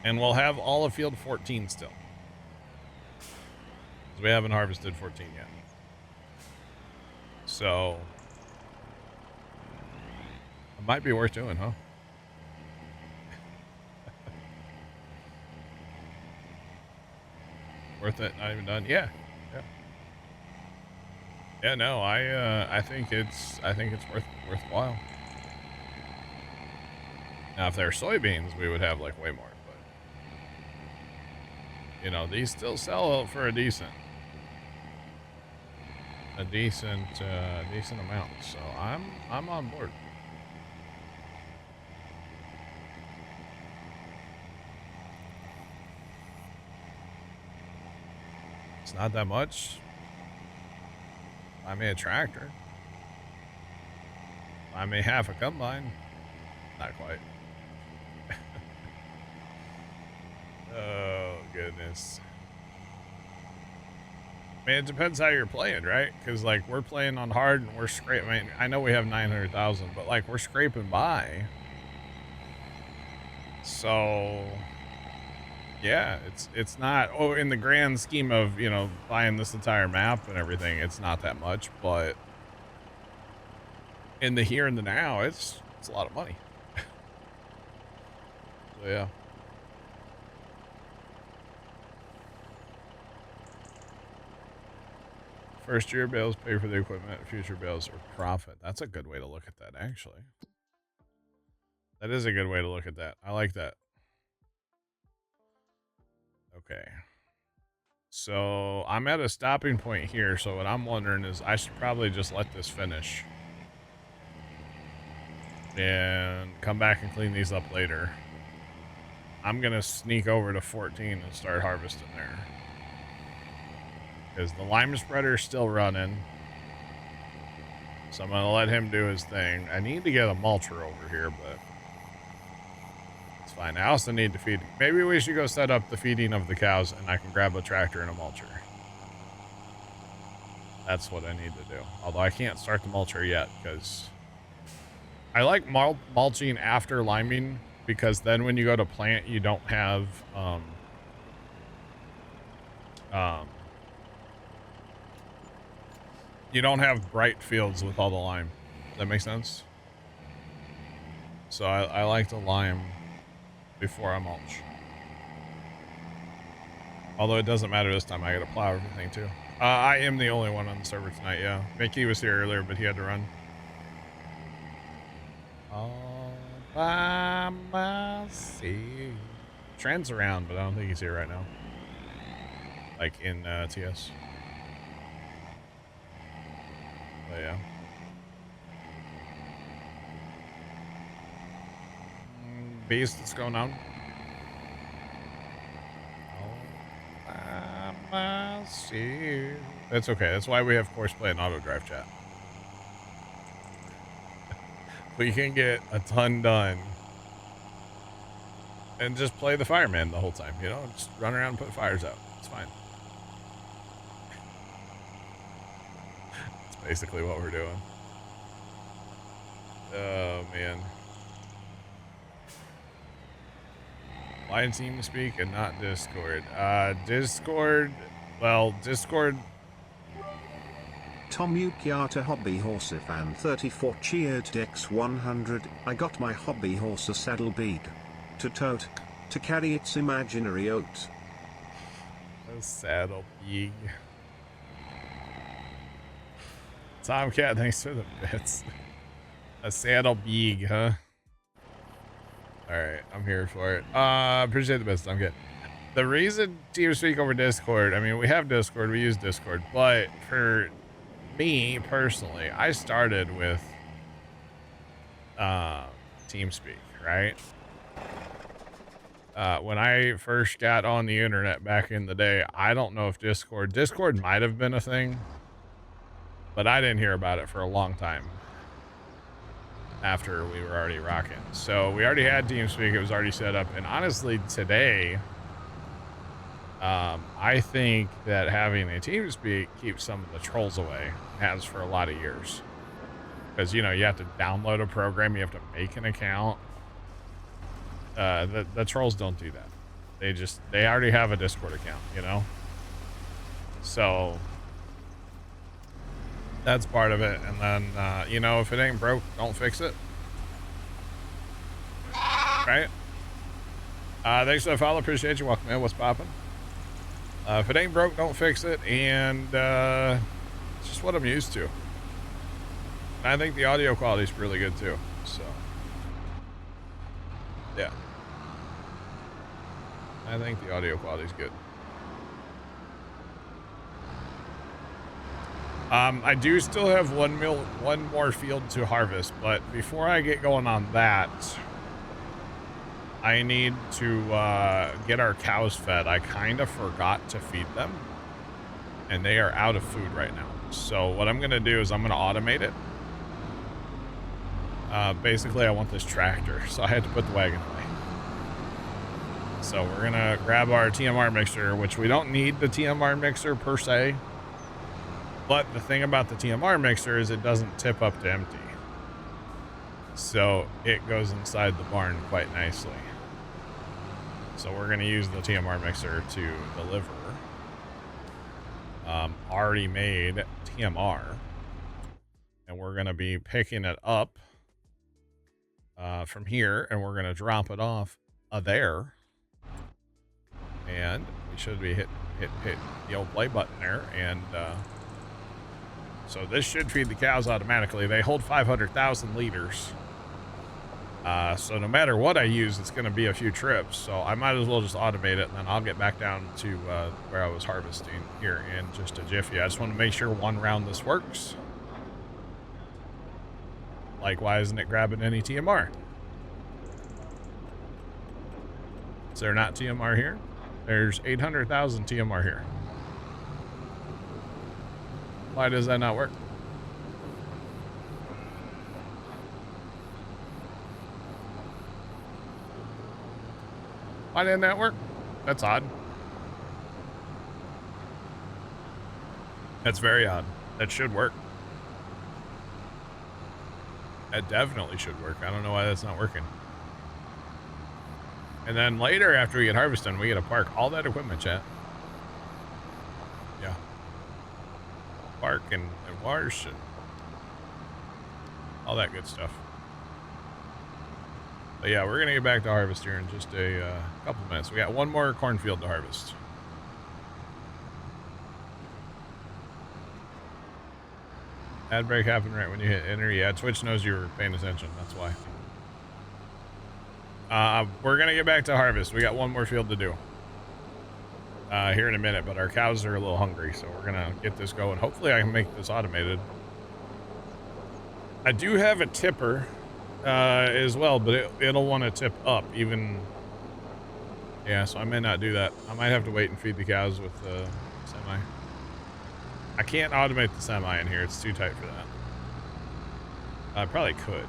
And we'll have all of field 14 still. Because we haven't harvested 14 yet. So it might be worth doing, huh? Worth it? Not even done? Yeah. Yeah, no, I think it's worthwhile. Now, if they're soybeans, we would have like way more, but you know, these still sell for a decent amount. So I'm on board. It's not that much. I may a tractor. I may half a combine. Not quite. Oh, goodness. I mean, it depends how you're playing, right? Because, like, we're playing on hard and we're scraping. I mean, I know we have 900,000, but, like, we're scraping by. So, yeah, it's not, oh, in the grand scheme of, you know, buying this entire map and everything, it's not that much, but in the here and the now, it's a lot of money. So, yeah. First year bales pay for the equipment, future bales are profit. That's a good way to look at that, actually. That is a good way to look at that. I like that. Okay. So I'm at a stopping point here. So what I'm wondering is I should probably just let this finish and come back and clean these up later. I'm going to sneak over to 14 and start harvesting there. Because the lime spreader is still running. So I'm going to let him do his thing. I need to get a mulcher over here, but it's fine. I also need to feed. Maybe we should go set up the feeding of the cows and I can grab a tractor and a mulcher. That's what I need to do. Although I can't start the mulcher yet because I like mulching after liming, because then when you go to plant, you don't have you don't have bright fields with all the lime. Does that make sense? So I like to lime before I mulch. Although it doesn't matter this time, I gotta plow everything too. I am the only one on the server tonight, yeah. Mickey was here earlier, but he had to run. All by myself. Trent's around, but I don't think he's here right now. Like in TS. But yeah. Beast, what's going on? That's okay. That's why we have Courseplay and auto drive chat. We can get a ton done and just play the fireman the whole time, you know, just run around and put fires out. It's fine. That's basically what we're doing. Oh man. Line team speak and not Discord. Discord. Tom Ukiata Hobby Horse fan 34 cheered Dex 100. I got my hobby horse a saddle bead. To tote. To carry its imaginary oat. A saddle bead. Tomcat, thanks for the bits. A saddle bead, huh? Alright, I'm here for it. Appreciate the best. I'm good. The reason TeamSpeak over Discord, I mean, we have Discord, we use Discord, but for me personally, I started with TeamSpeak, right? When I first got on the internet back in the day, I don't know if Discord might have been a thing, but I didn't hear about it for a long time. after we were already rocking. So we already had TeamSpeak. It was already set up. And honestly, today, I think that having a TeamSpeak keeps some of the trolls away. It has for a lot of years. Because, you know, you have to download a program. You have to make an account. The trolls don't do that. They already have a Discord account, you know? So that's part of it. And then, you know, if it ain't broke, don't fix it. Right? Thanks for the follow. Appreciate you. Welcome in. What's poppin'? If it ain't broke, don't fix it. And it's just what I'm used to. And I think the audio quality is really good too. So, yeah. I think the audio quality is good. I do still have one more field to harvest, but before I get going on that, I need to get our cows fed. I kind of forgot to feed them, and they are out of food right now. So what I'm going to do is I'm going to automate it. Basically, I want this tractor, so I had to put the wagon away. So we're going to grab our TMR mixer, which we don't need the TMR mixer per se. But the thing about the TMR mixer is it doesn't tip up to empty. So it goes inside the barn quite nicely. So we're going to use the TMR mixer to deliver already made TMR. And we're going to be picking it up from here, and we're going to drop it off there. And we should be hit the old play button there. And so this should feed the cows automatically. They hold 500,000 liters. So no matter what I use, it's going to be a few trips. So I might as well just automate it, and then I'll get back down to where I was harvesting here in just a jiffy. I just want to make sure one round this works. Like, why isn't it grabbing any TMR? Is there not TMR here? There's 800,000 TMR here. Why does that not work? Why didn't that work? That's odd. That's very odd. That should work. That definitely should work. I don't know why that's not working. And then later, after we get harvested, we get to park all that equipment, chat. Yeah. Park and wash and all that good stuff. But yeah, we're going to get back to harvest here in just a couple minutes. We got one more cornfield to harvest. Ad break happened right when you hit enter. Yeah, Twitch knows you were paying attention. That's why. We're going to get back to harvest. We got one more field to do here in a minute, but our cows are a little hungry, so we're going to get this going. Hopefully I can make this automated. I do have a tipper as well, but it'll want to tip up even. Yeah, so I may not do that. I might have to wait and feed the cows with the semi. I can't automate the semi in here. It's too tight for that. I probably could.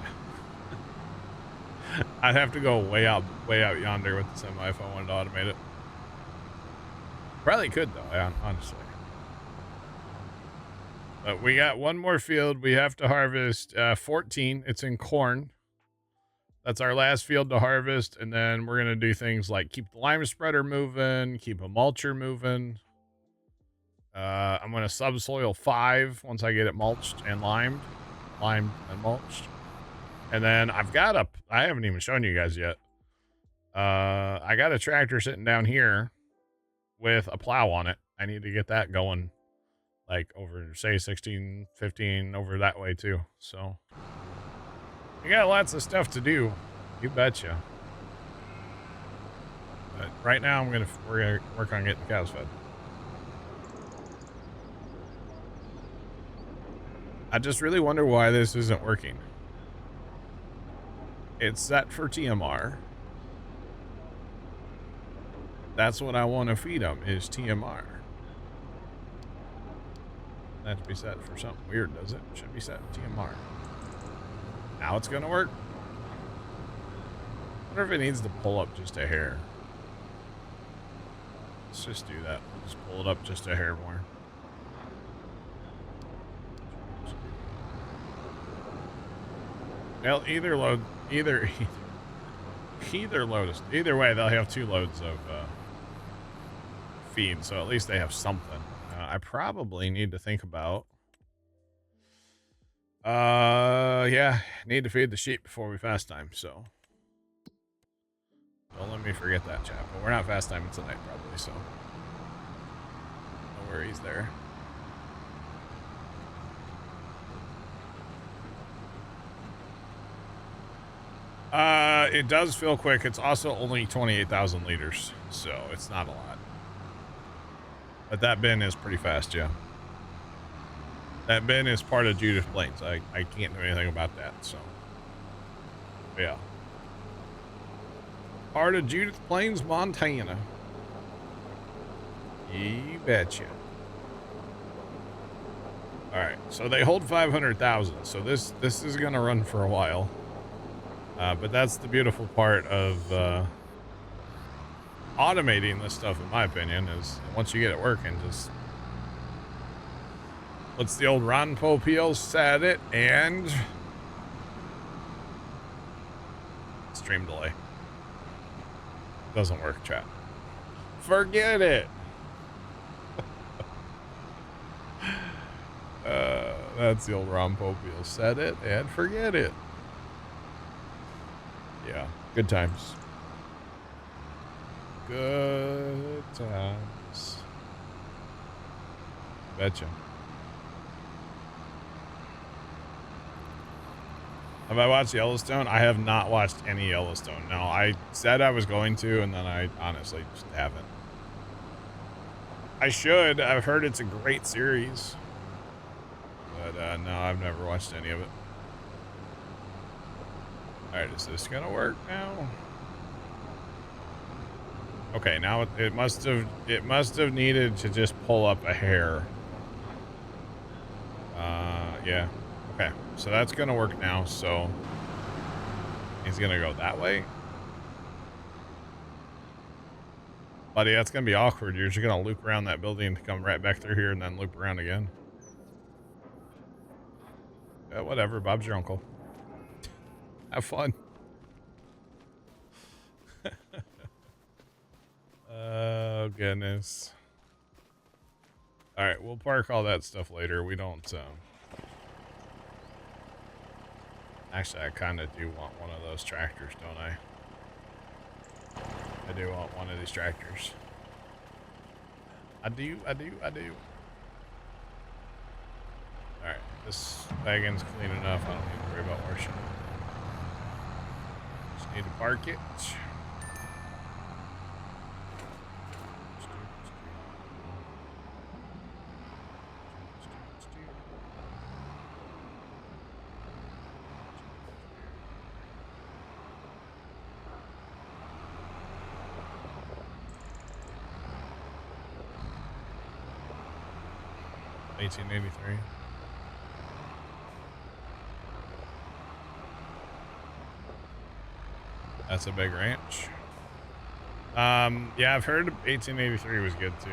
I'd have to go way out yonder with the semi if I wanted to automate it. Probably could though, honestly. But we got one more field. We have to harvest 14. It's in corn. That's our last field to harvest. And then we're going to do things like keep the lime spreader moving, keep a mulcher moving. I'm going to subsoil 5 once I get it mulched and limed and mulched. And then I haven't even shown you guys yet. I got a tractor sitting down here with a plow on it. I need to get that going like over, say 16, 15 over that way too. So you got lots of stuff to do. You betcha. But right now we're going to work on getting the cows fed. I just really wonder why this isn't working. It's set for TMR. That's what I want to feed them, is TMR. That to be set for something weird, does it? Should be set TMR. Now it's gonna work. I wonder if it needs to pull up just a hair. Let's just do that. We'll just pull it up just a hair more. Well, either way, they'll have 2 loads of feed, so at least they have something. I probably need to think about. Yeah, need to feed the sheep before we fast time, so don't let me forget that, chat. But we're not fast timing tonight, probably, so no worries there. It does feel quick. It's also only 28,000 liters, so it's not a lot. But that bin is pretty fast, yeah. That bin is part of Judith Plains. I can't do anything about that, so yeah. Part of Judith Plains, Montana. You betcha. Alright, so they hold 500,000, so this is gonna run for a while. But that's the beautiful part of automating this stuff, in my opinion, is once you get it working, just what's the old Ron Popeil said it, and stream delay. Doesn't work, chat. Forget it. That's the old Ron Popeil said it, and forget it. Yeah, good times. Good times. Betcha. Have I watched Yellowstone? I have not watched any Yellowstone. No, I said I was going to, and then I honestly just haven't. I should. I've heard it's a great series. But no, I've never watched any of it. Alright, is this gonna work now? Okay, now it must have needed to just pull up a hair. Yeah. Okay, so that's gonna work now, so he's gonna go that way. Buddy, that's gonna be awkward. You're just gonna loop around that building to come right back through here and then loop around again. Whatever, Bob's your uncle. Have fun. Oh, goodness. Alright, we'll park all that stuff later. We don't, actually, I kind of do want one of those tractors, don't I? I do want one of these tractors. I do. Alright, this wagon's clean enough. I don't need to worry about washing it. Just need to park it. $18.83. That's a big ranch. Yeah, I've heard 1883 was good too.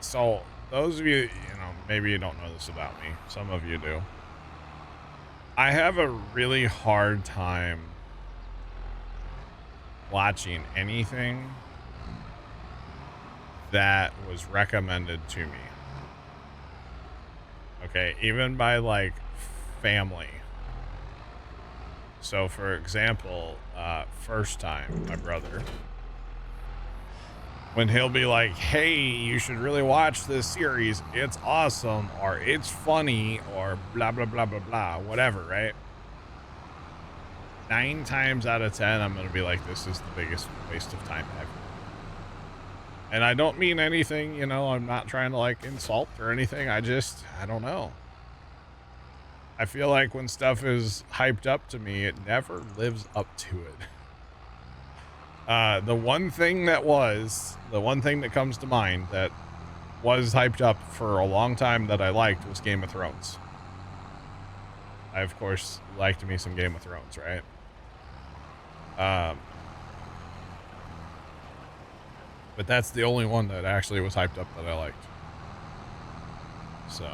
So those of you, you know, maybe you don't know this about me. Some of you do. I have a really hard time watching anything that was recommended to me. Okay, even by like family. So for example, First Time, my brother, when he'll be like, hey, you should really watch this series, it's awesome, or it's funny, or blah blah blah blah blah, whatever, right? 9 times out of 10 I'm gonna be like, this is the biggest waste of time ever. And I don't mean anything, you know, I'm not trying to like insult or anything. I don't know. I feel like when stuff is hyped up to me, it never lives up to it. The one thing that comes to mind that was hyped up for a long time that I liked was Game of Thrones. I of course liked me some Game of Thrones, right? But that's the only one that actually was hyped up that I liked. So.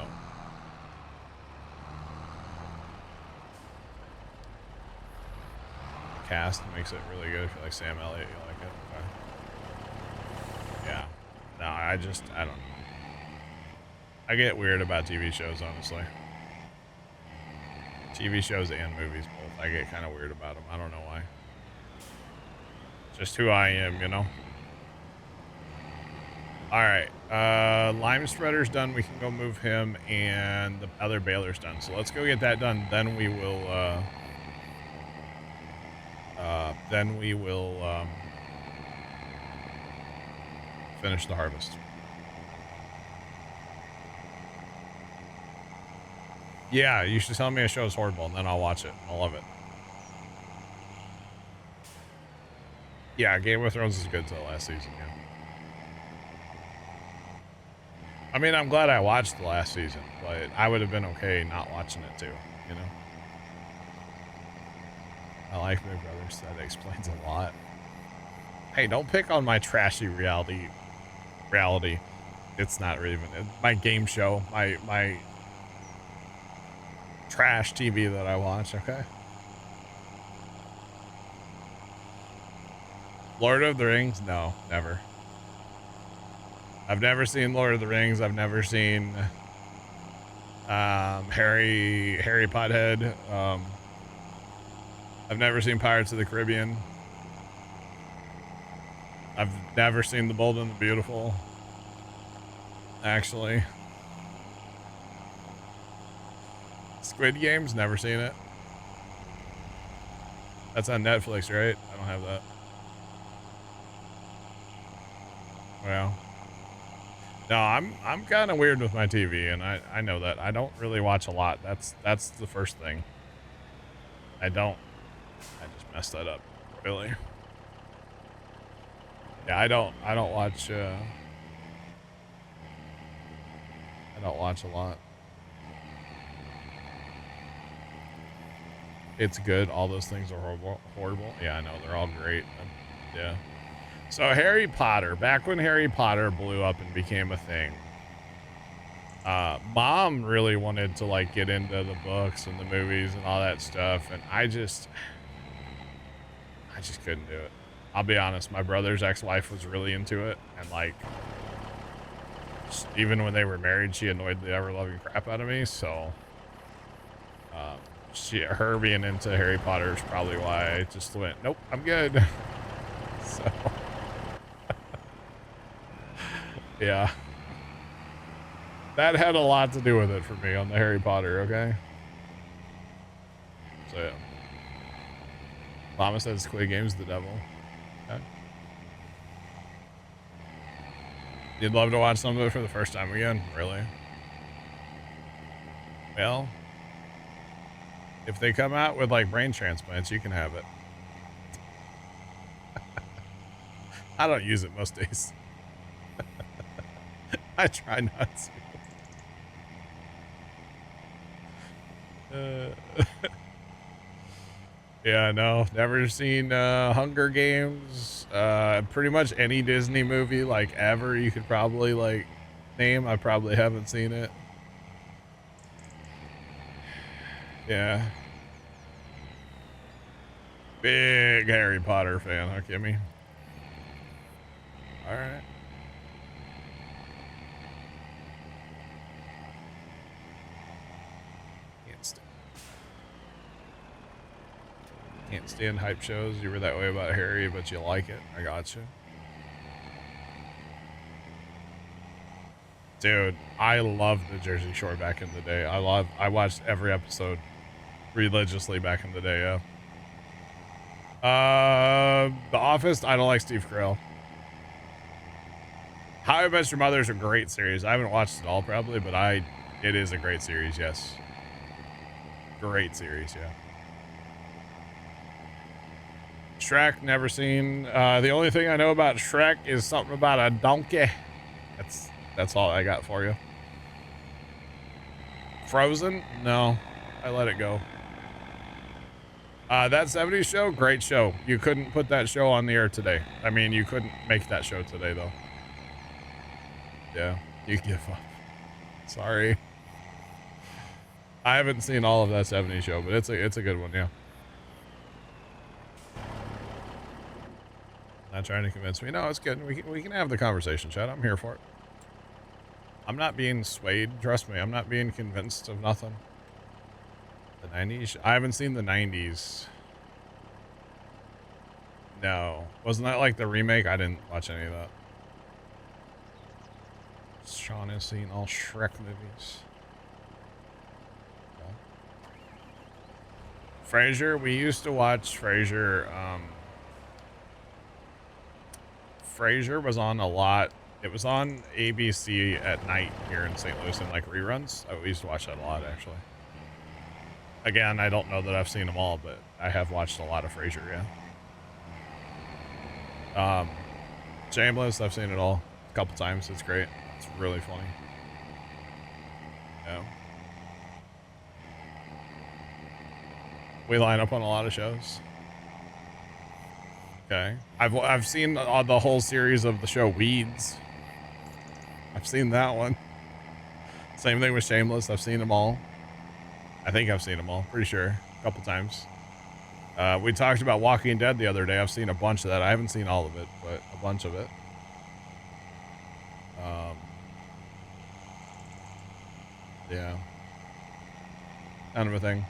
Cast makes it really good. If you like Sam Elliott, you like it. Okay. Yeah. No, I don't know. I get weird about TV shows, honestly. TV shows and movies both. I get kind of weird about them. I don't know why. Just who I am, you know? Alright. Lime spreader's done. We can go move him, and the other baler's done. So let's go get that done. Then we will, finish the harvest. Yeah, you should tell me a show is horrible, and then I'll watch it. I'll love it. Yeah, Game of Thrones is good till last season, yeah. I mean, I'm glad I watched the last season, but I would have been okay not watching it too, you know? I like Big Brothers. That explains a lot. Hey, don't pick on my trashy reality. It's not even my game show, my trash TV that I watch, okay? Lord of the Rings? No, never. I've never seen Lord of the Rings. I've never seen Harry Pothead. I've never seen Pirates of the Caribbean. I've never seen The Bold and the Beautiful. Actually. Squid Games? Never seen it. That's on Netflix, right? I don't have that. Well. No, I'm kind of weird with my TV, and I know that. I don't really watch a lot. That's the first thing. I just messed that up. Really. Yeah, I don't watch I don't watch a lot. It's good. All those things are horrible. Yeah, I know. They're all great. Yeah. So Harry Potter, back when Harry Potter blew up and became a thing, Mom really wanted to like get into the books and the movies and all that stuff, and I just couldn't do it. I'll be honest, my brother's ex-wife was really into it, and like, even when they were married, she annoyed the ever-loving crap out of me, so her being into Harry Potter is probably why I just went, nope, I'm good. So yeah, that had a lot to do with it for me on the Harry Potter, okay? So yeah. Mama says Squid Game's the devil. Okay. You'd love to watch some of it for the first time again? Really? Well, if they come out with like brain transplants, you can have it. I don't use it most days. I try not to. Yeah, no, never seen Hunger Games. Pretty much any Disney movie like ever you could probably like name. I probably haven't seen it. Yeah. Big Harry Potter fan, huh, Kimmy? All right. Can't stand hype shows. You were that way about Harry, but you like it. I gotcha. Dude, I loved the Jersey Shore back in the day. I watched every episode religiously back in the day, yeah. The Office, I don't like Steve Carell. How I Met Your Mother is a great series. I haven't watched it all probably, but it is a great series, yes. Great series, yeah. Shrek, never seen. The only thing I know about Shrek is something about a donkey. That's all I got for you. Frozen? No. I let it go. That 70s show, great show. You couldn't put that show on the air today. I mean, you couldn't make that show today, though. Yeah, you give up. Sorry. I haven't seen all of that 70s show, but it's a good one, yeah. Not trying to convince me. No, it's good. We can have the conversation, Chad. I'm here for it. I'm not being swayed. Trust me, I'm not being convinced of nothing. The 90s? I haven't seen the 90s. No. Wasn't that like the remake? I didn't watch any of that. Sean has seen all Shrek movies. Yeah. Frasier? We used to watch Frasier. Frasier was on a lot. It was on ABC at night here in St. Louis in like reruns. We used to watch that a lot, actually. Again, I don't know that I've seen them all, but I have watched a lot of Frasier, yeah. Shameless, I've seen it all a couple times. It's great. It's really funny. Yeah. We line up on a lot of shows. Okay. I've seen the whole series of the show Weeds. I've seen that one. Same thing with Shameless. I've seen them all. I think I've seen them all. Pretty sure. A couple times. We talked about Walking Dead the other day. I've seen a bunch of that. I haven't seen all of it, but a bunch of it. Yeah. Kind of a thing.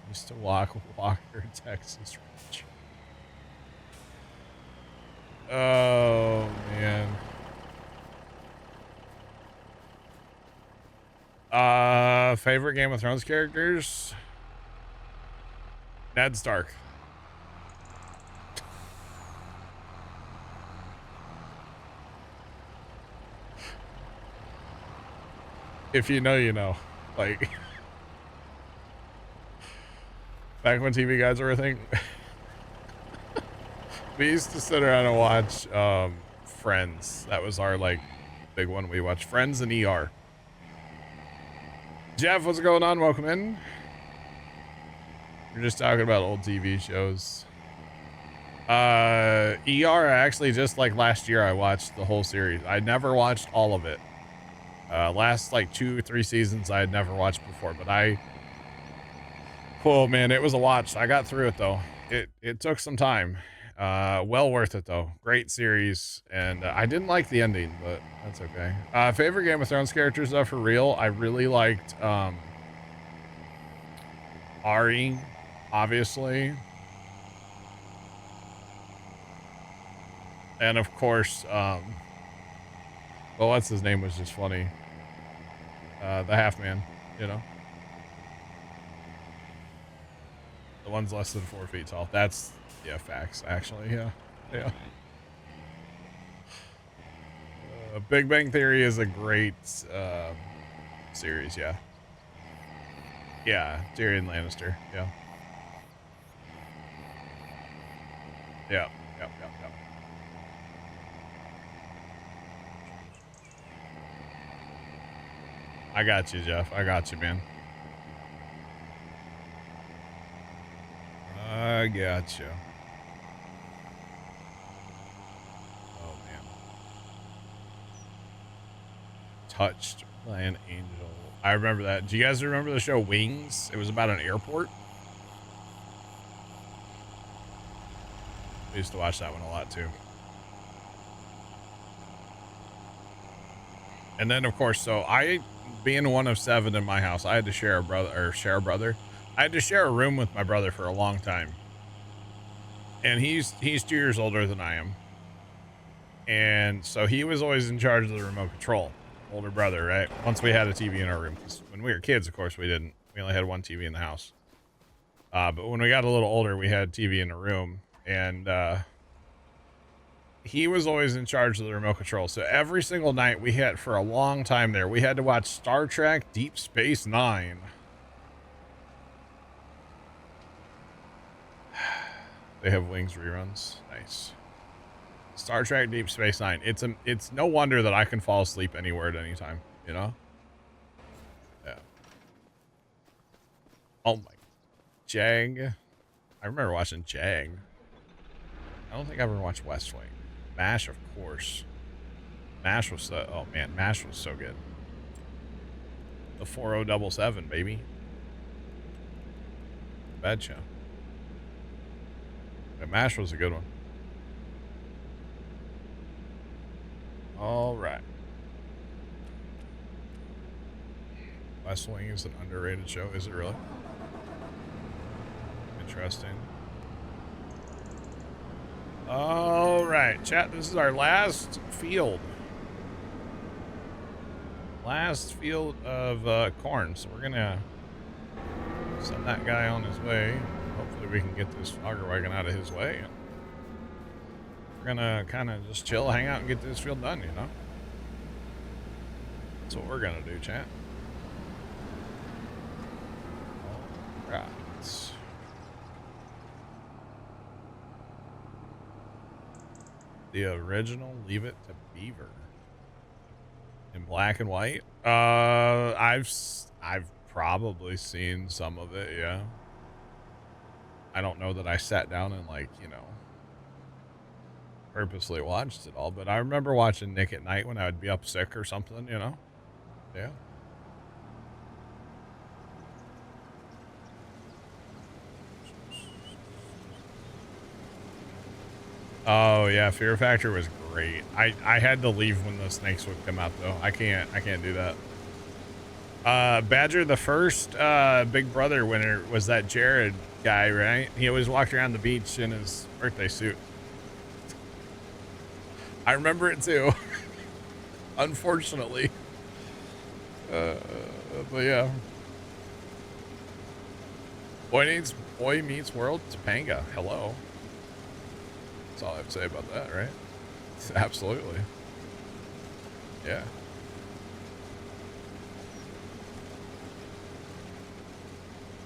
Used to walk Walker, Texas Ranch. Oh, man. Favorite Game of Thrones characters? Ned Stark. If you know, you know. Like, back when TV guides were a thing, we used to sit around and watch Friends. That was our, like, big one. We watched Friends and ER. Jeff, what's going on? Welcome in. We're just talking about old TV shows. ER, actually, just like last year, I watched the whole series. I never watched all of it. Last like 2 or 3 seasons I had never watched before, but oh man, it was a watch. I got through it though. It took some time. Well worth it though. Great series, and I didn't like the ending, but that's okay. Favorite Game of Thrones characters though, for real, I really liked Ari, obviously, and of course, well, what's his name was just funny. The half man, you know, the one's less than 4 feet tall. That's, yeah, facts, actually. Yeah. Big Bang Theory is a great series. Yeah, Tyrion Lannister. Yep. I got you, Jeff. I got you, man. I got you. Oh, man. Touched by an Angel. I remember that. Do you guys remember the show Wings? It was about an airport. We used to watch that one a lot, too. And then, of course, so I, being one of 7 in my house, I had to share a brother. I had to share a room with my brother for a long time. And he's 2 years older than I am. And so he was always in charge of the remote control. Older brother, right? Once we had a TV in our room. 'Cause when we were kids, of course, we didn't. We only had one TV in the house. But when we got a little older, we had TV in the room. And he was always in charge of the remote control. So every single night we had, for a long time there, we had to watch Star Trek Deep Space Nine. They have Wings reruns. Nice. Star Trek Deep Space Nine. It's no wonder that I can fall asleep anywhere at any time, you know? Yeah. Oh my. Jag. I remember watching Jag. I don't think I ever watched West Wing. MASH, of course. MASH was so, oh man, MASH was so good. The 4077, baby. Bad show. But MASH was a good one. All right. West Wing is an underrated show. Is it really? Interesting. All right, chat. This is our last field. Last field of corn. So we're gonna send that guy on his way. Hopefully we can get this auger wagon out of his way. And we're gonna kind of just chill, hang out, and get this field done, you know? That's what we're gonna do, chat. All right. The original Leave It to Beaver. In black and white? I've probably seen some of it, yeah. I don't know that I sat down and, like, you know, purposely watched it all, but I remember watching Nick at Night when I would be up sick or something, you know? Yeah. Oh yeah, Fear Factor was great. I had to leave when the snakes would come out though. I can't do that. Badger, the first Big Brother winner was that Jared guy, right? He always walked around the beach in his birthday suit. I remember it too. Unfortunately. But yeah. Boy Meets World, Topanga. Hello. That's all I have to say about that, right? Absolutely. Yeah.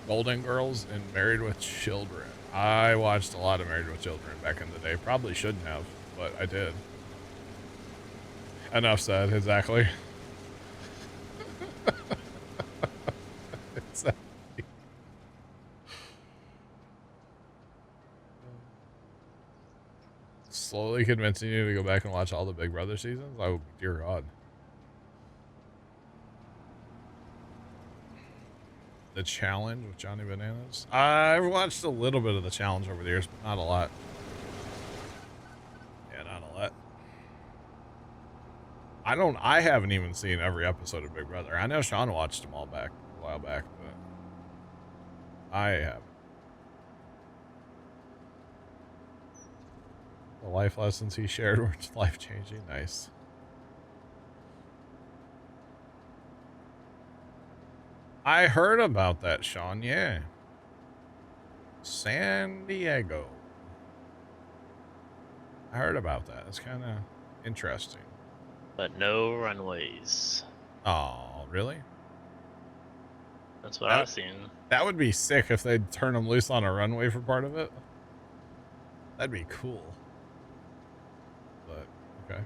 Golden Girls and Married with Children. I watched a lot of Married with Children back in the day. Probably shouldn't have, but I did. Enough said, exactly. Exactly. Slowly convincing you to go back and watch all the Big Brother seasons? Oh, dear God. The Challenge with Johnny Bananas? I've watched a little bit of The Challenge over the years, but not a lot. Yeah, not a lot. I haven't even seen every episode of Big Brother. I know Sean watched them all back a while back, but I haven't. The life lessons he shared were life-changing. Nice. I heard about that, Sean. Yeah. San Diego. I heard about that. It's kind of interesting. But no runways. Oh, really? That's what I've seen. That would be sick if they'd turn them loose on a runway for part of it. That'd be cool. But, okay.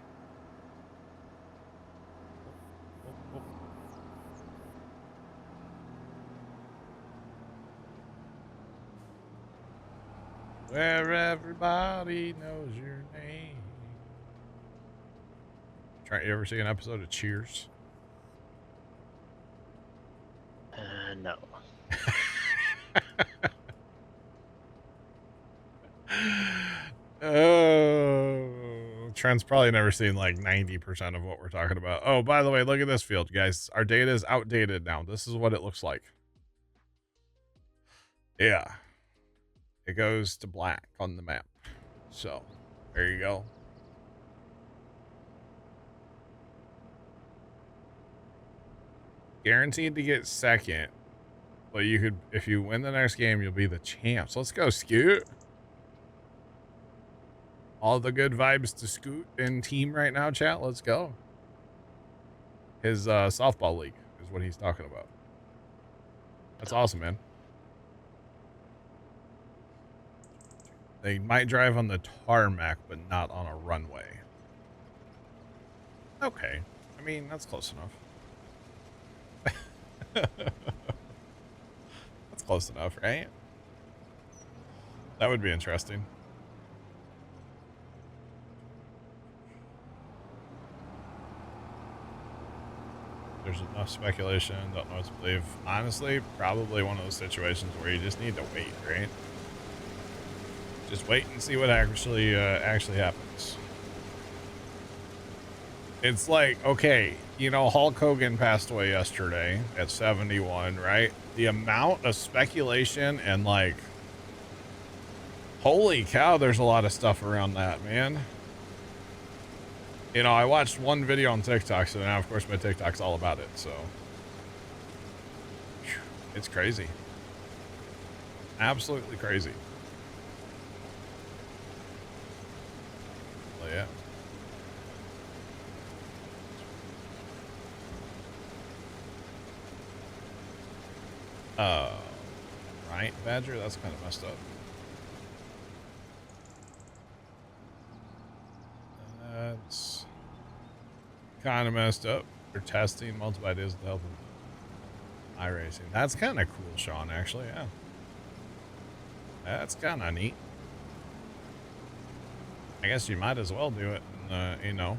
Where everybody knows your name. You ever see an episode of Cheers? No. Oh, Trent's probably never seen like 90% of what we're talking about. Oh, by the way, look at this field, guys. Our data is outdated now. This is what it looks like. Yeah. It goes to black on the map. So, there you go. Guaranteed to get second. But you could, if you win the next game, you'll be the champs. Let's go, Scoot. All the good vibes to Scoot and team right now, chat. Let's go. His softball league is what he's talking about. That's awesome, man. They might drive on the tarmac, but not on a runway. Okay. I mean, that's close enough. That's close enough, right? That would be interesting. There's enough speculation, don't know what to believe. Honestly, probably one of those situations where you just need to wait, right? Just wait and see what actually happens. It's like, okay, you know, Hulk Hogan passed away yesterday at 71, right? The amount of speculation and like, holy cow, there's a lot of stuff around that, man. You know, I watched one video on TikTok, so now, of course, my TikTok's all about it, so. It's crazy. Absolutely crazy. Well, yeah. Right, Badger? That's kind of messed up. That's kind of messed up. They're testing multiple ideas to help them. iRacing. That's kind of cool, Sean, actually, yeah. That's kind of neat. I guess you might as well do it in, you know,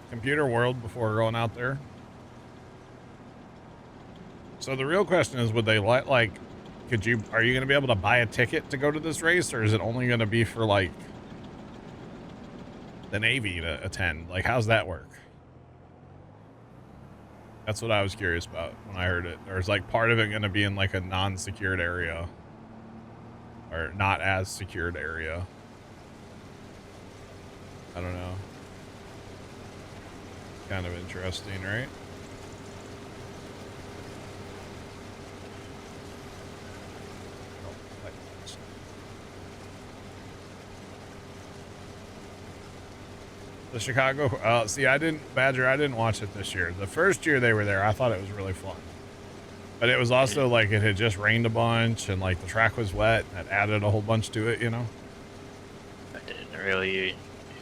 computer world before going out there. So the real question is, would they let, like, are you going to be able to buy a ticket to go to this race, or is it only going to be for, like, the Navy to attend? Like, how's that work? That's what I was curious about when I heard it. There's like part of it going to be in like a non-secured area, or not as secured area. I don't know. Kind of interesting, right? The Chicago, see, I didn't watch it this year. The first year they were there, I thought it was really fun. But it was also like it had just rained a bunch and like the track was wet. That added a whole bunch to it, you know? I didn't really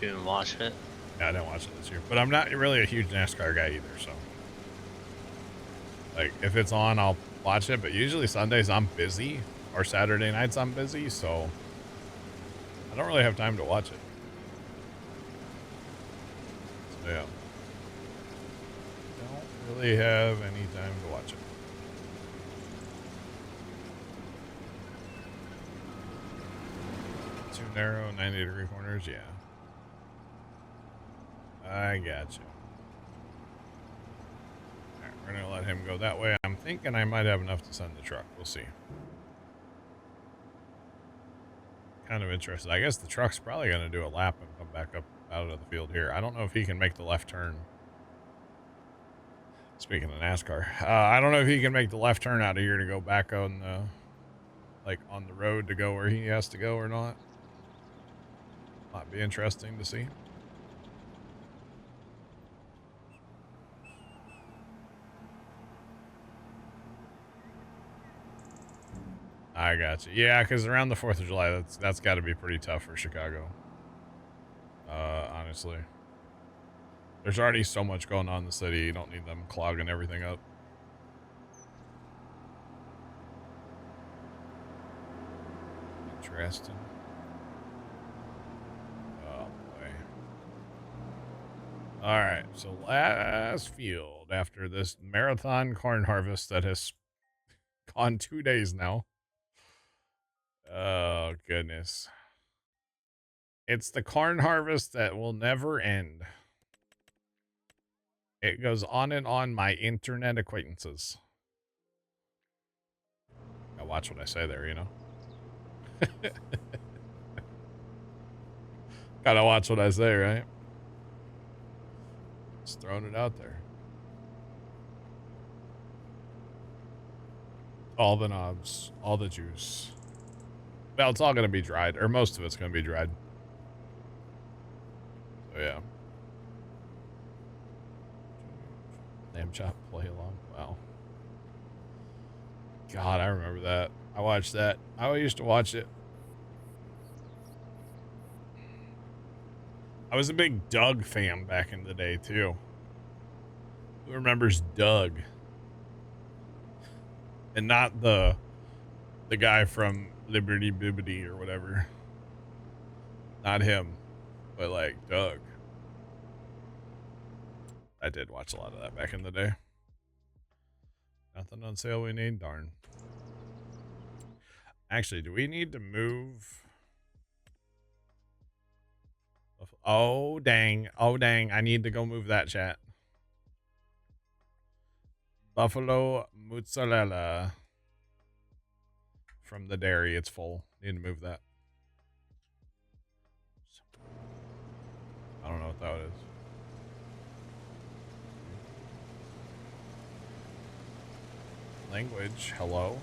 even watch it. Yeah, I didn't watch it this year. But I'm not really a huge NASCAR guy either, so. Like, if it's on, I'll watch it. But usually Sundays I'm busy, or Saturday nights I'm busy, so I don't really have time to watch it. Yeah. Don't really have any time to watch it. Too narrow, 90-degree corners, yeah. I got you. Alright, we're gonna let him go that way. I'm thinking I might have enough to send the truck. We'll see. Kind of interested. I guess the truck's probably gonna do a lap and come back up out of the field here. I don't know if he can make the left turn. Speaking of NASCAR, I don't know if he can make the left turn out of here to go back on the, like, on the road to go where he has to go or not. Might be interesting to see. I got you. Yeah, because around the 4th of July, that's got to be pretty tough for Chicago. Honestly. There's already so much going on in the city. You don't need them clogging everything up. Interesting. Oh, boy. All right. So last field after this marathon corn harvest that has gone 2 days now. Oh, goodness. It's the corn harvest that will never end. It goes on and on, my internet acquaintances. Gotta watch what I say there, you know? Gotta watch what I say, right? Just throwing it out there. All the knobs, all the juice. Well, it's all gonna be dried, or most of it's gonna be dried. So, yeah. Lamb chop play along. Wow. God, I remember that. I watched that. I used to watch it. I was a big Doug fan back in the day too. Who remembers Doug? And not the guy from Liberty Bibbity or whatever. Not him, but like Doug. I did watch a lot of that back in the day. Nothing on sale we need? Darn. Actually, do we need to move? Oh, dang. Oh, dang. I need to go move that, chat. Buffalo mozzarella. From the dairy, it's full. Need to move that. I don't know what that is. Language, hello.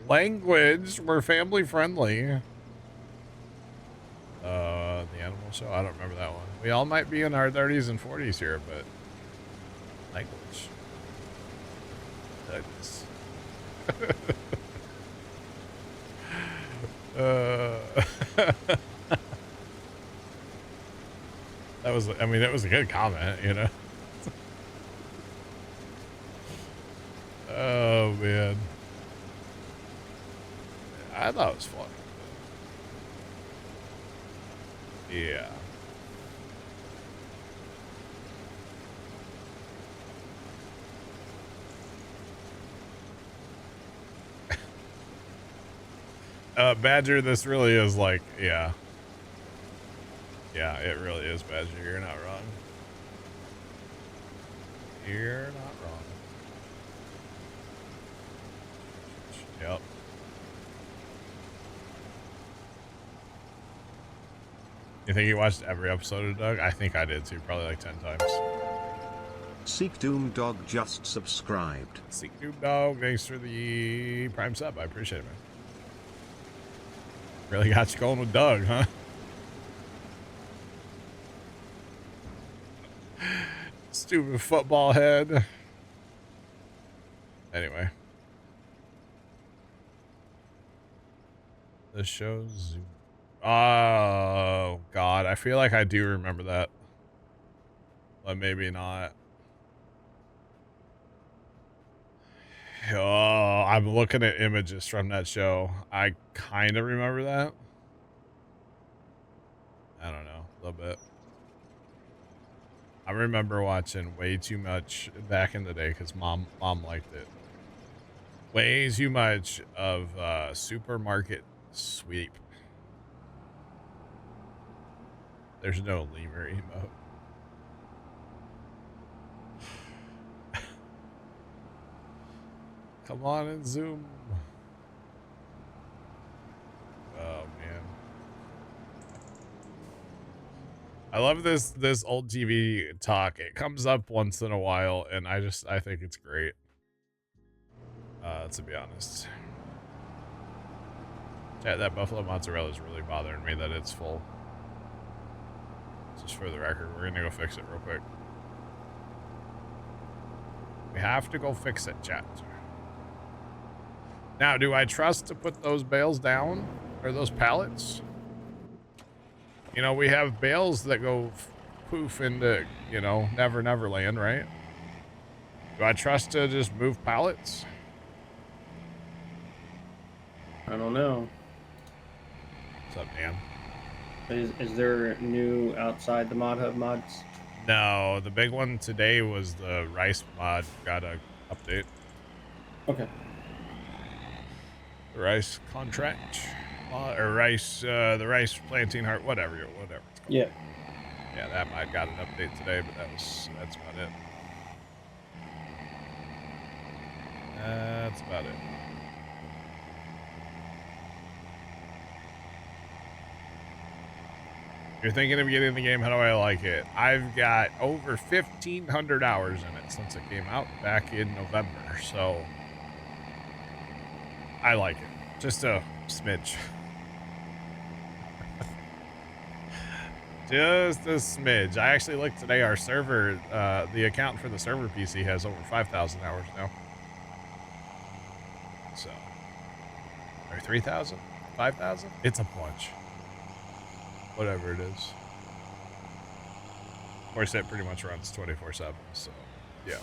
Language, we're family friendly. The animal show, I don't remember that one. We all might be in our 30s and 40s here, but language. Goodness. That was, I mean, it was a good comment, you know? Oh, man. I thought it was fun. Yeah. Badger, this really is like, yeah. Yeah, it really is, Badger. You're not wrong. You're not wrong. Yep. You think you watched every episode of Doug? I think I did too, probably like 10 times. Seek Doom Dog just subscribed. Seek Doom Dog, thanks for the Prime sub. I appreciate it, man. Really got you going with Doug, huh? Stupid football head. Anyway. This shows... Oh, God. I feel like I do remember that. But maybe not. Oh, I'm looking at images from that show. I kind of remember that. I don't know. A little bit. I remember watching way too much back in the day because mom liked it. Way too much of Supermarket Sweep. There's no lemur emote. Come on and zoom. Oh man. I love this old TV talk. It comes up once in a while and I think it's great. To be honest. Yeah, that buffalo mozzarella is really bothering me that it's full. Just for the record, we're gonna go fix it real quick. We have to go fix it, chat. Now, do I trust to put those bales down? Or those pallets? You know, we have bales that go poof into, you know, Never Never Land, right? Do I trust to just move pallets? I don't know. What's up, Dan? Is there new outside the Mod Hub mods? No, the big one today was the rice mod got a update. Okay. The rice contract, or rice, the rice planting heart, whatever it's called. Yeah. Yeah, that mod got an update today, but that's about it. That's about it. You're thinking of getting the game, how do I like it? I've got over 1,500 hours in it since it came out back in November, so I like it. Just a smidge. Just a smidge. I actually looked today, our server, the account for the server PC has over 5,000 hours now. So, Or 3,000? 5,000? It's a bunch. Whatever it is. Of course, it pretty much runs 24/7, so yeah.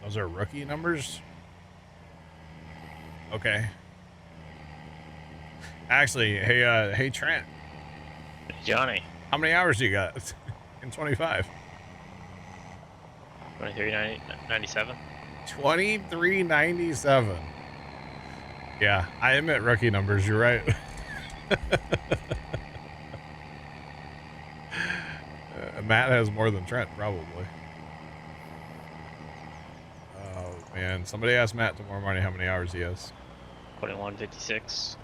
Those are rookie numbers? Okay. Actually, hey Trent. Johnny. How many hours do you got in 25? 2397. 2397. Yeah, I admit rookie numbers, you're right. Matt has more than Trent, probably. Oh, man. Somebody asked Matt tomorrow morning how many hours he has. 2156.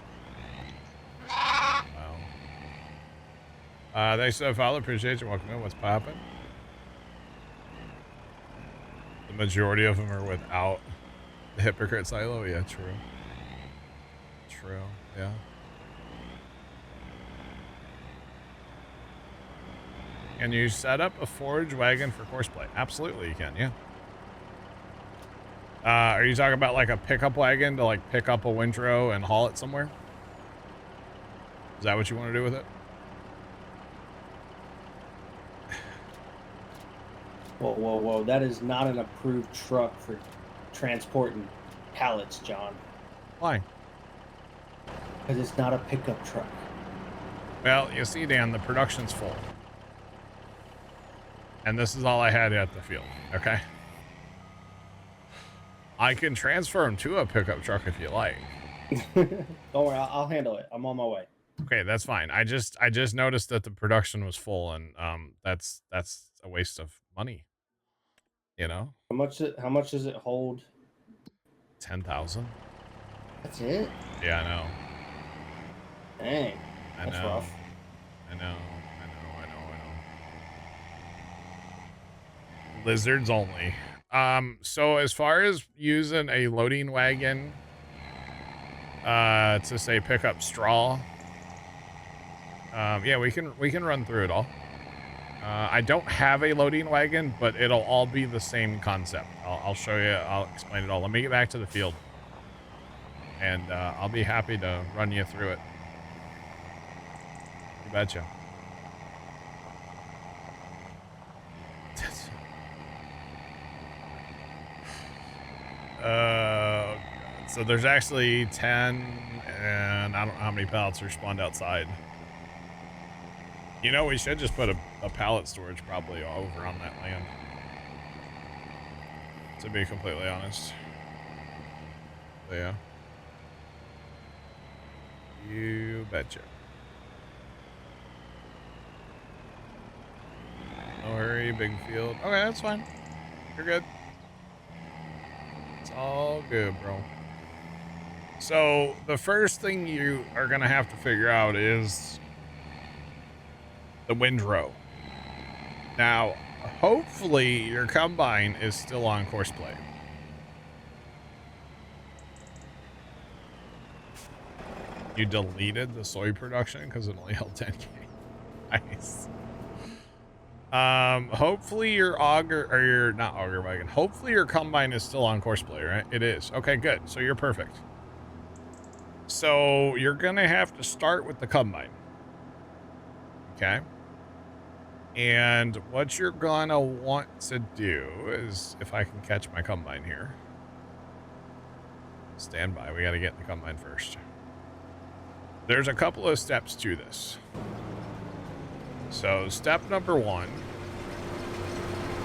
Wow. Thanks for the follow. Appreciate you. Welcome in. What's poppin'? The majority of them are without the hypocrite silo. Yeah, true. True. Yeah. Can you set up a forage wagon for courseplay? Absolutely, you can. Yeah. Are you talking about like a pickup wagon to like pick up a windrow and haul it somewhere? Is that what you want to do with it? Whoa, whoa, whoa. That is not an approved truck for transporting pallets, John. Why? Because it's not a pickup truck. Well, you see, Dan, the production's full. And this is all I had at the field, okay? I can transfer them to a pickup truck if you like. Don't worry, I'll handle it. I'm on my way. Okay, that's fine. I just noticed that the production was full, and that's a waste of money. You know? How much does it hold? 10,000. That's it? Yeah, I know. Dang. I That's know. rough. I know. Lizards only. So as far as using a loading wagon to say pick up straw, yeah, we can run through it all. I don't have a loading wagon, but it'll all be the same concept. I'll show you. I'll explain it all. Let me get back to the field, and I'll be happy to run you through it. You betcha. So there's actually 10, and I don't know how many pallets are spawned outside. You know, we should just put a pallet storage probably over on that land, to be completely honest. But yeah. You betcha. No hurry, big field. Okay, that's fine. You're good. It's all good, bro. So the first thing you are gonna have to figure out is the windrow. Now, hopefully your combine is still on courseplay. You deleted the soy production because it only held 10K. Nice. Hopefully your auger, or your, not auger wagon, hopefully your combine is still on courseplay, right? It is. Okay, good. So you're perfect. So you're gonna have to start with the combine. Okay. And what you're gonna want to do is, if I can catch my combine here. Stand by, we gotta get the combine first. There's a couple of steps to this. So step number one,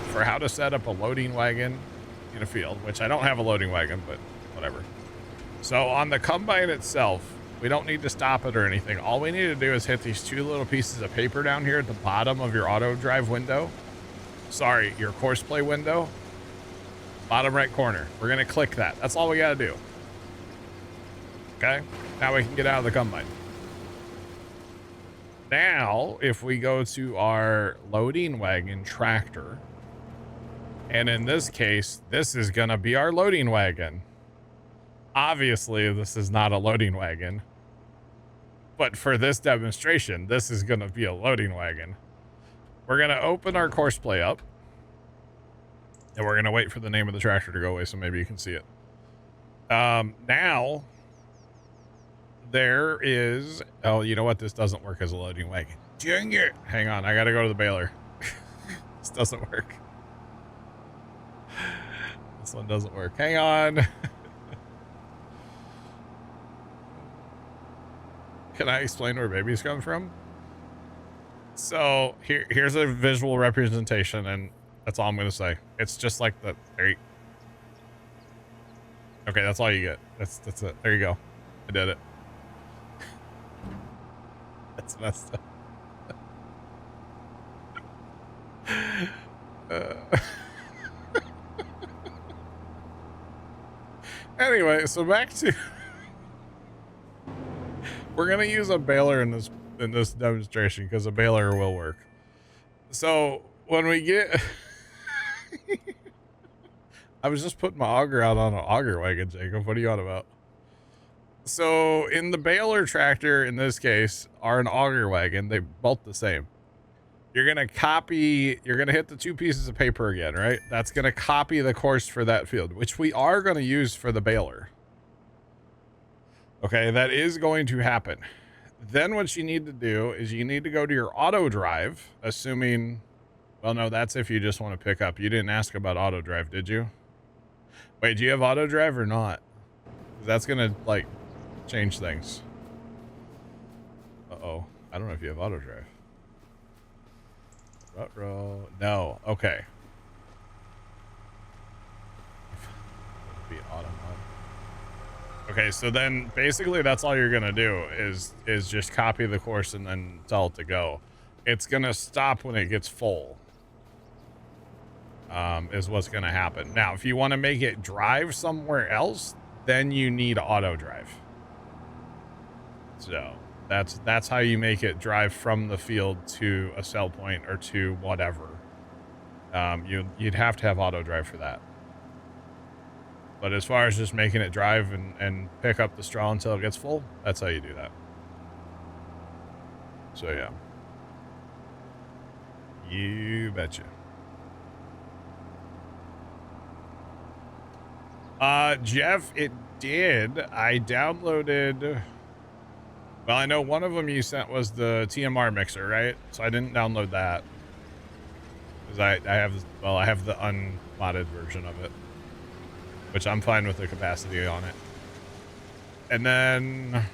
for how to set up a loading wagon in a field, which I don't have a loading wagon, but whatever. So on the combine itself, we don't need to stop it or anything. All we need to do is hit these two little pieces of paper down here at the bottom of your auto drive window. Sorry, your courseplay window. Bottom right corner. We're going to click that. That's all we got to do. Okay? Now we can get out of the combine. Now, if we go to our loading wagon tractor, and in this case, this is going to be our loading wagon. Obviously, this is not a loading wagon, but for this demonstration, this is going to be a loading wagon. We're going to open our courseplay up, and we're going to wait for the name of the tractor to go away so maybe you can see it. Now there is, oh, you know what? This doesn't work as a loading wagon. Dang it. Hang on. I got to go to the baler. This doesn't work. This one doesn't work. Hang on. Can I explain where babies come from? So here's a visual representation, and that's all I'm going to say. It's just like the, there you, okay, that's all you get. That's it. There you go. I did it. That's messed up. Anyway, so back to we're gonna use a baler in this demonstration because a baler will work. So when we get I was just putting my auger out on an auger wagon, Jacob. What are you on about? So in the baler tractor, in this case, are an auger wagon. They both the same. You're going to hit the 2 pieces of paper again, right? That's going to copy the course for that field, which we are going to use for the baler. Okay, that is going to happen. Then what you need to do is you need to go to your auto drive, assuming, well, no, that's if you just want to pick up. You didn't ask about auto drive, did you? Wait, do you have auto drive or not? That's going to, like, change things. Uh-oh. I don't know if you have auto drive. Rut-row. No. Okay. Be auto mode. Okay, so then basically that's all you're gonna do is just copy the course and then tell it to go. It's gonna stop when it gets full. Is what's gonna happen. Now, if you want to make it drive somewhere else, then you need auto drive. So that's how you make it drive from the field to a sell point or to whatever. You'd have to have auto drive for that. But as far as just making it drive and pick up the straw until it gets full, that's how you do that. So yeah. You betcha. Jeff, it did. I downloaded... Well, I know one of them you sent was the TMR mixer, right? So I didn't download that. Because I have the unmodded version of it. Which I'm fine with the capacity on it. And then...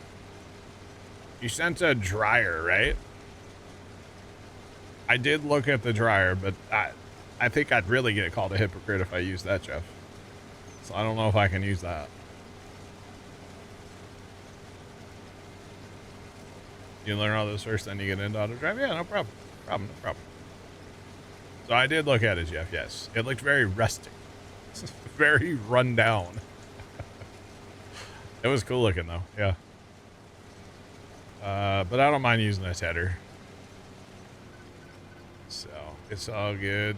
You sent a dryer, right? I did look at the dryer, but I think I'd really get called a hypocrite if I used that, Jeff. So I don't know if I can use that. You learn all this first, then you get into auto drive? Yeah, no problem. No problem. So I did look at it, Jeff, yes. It looked very rustic. Very run down. It was cool looking, though, yeah. But I don't mind using this header. So, it's all good.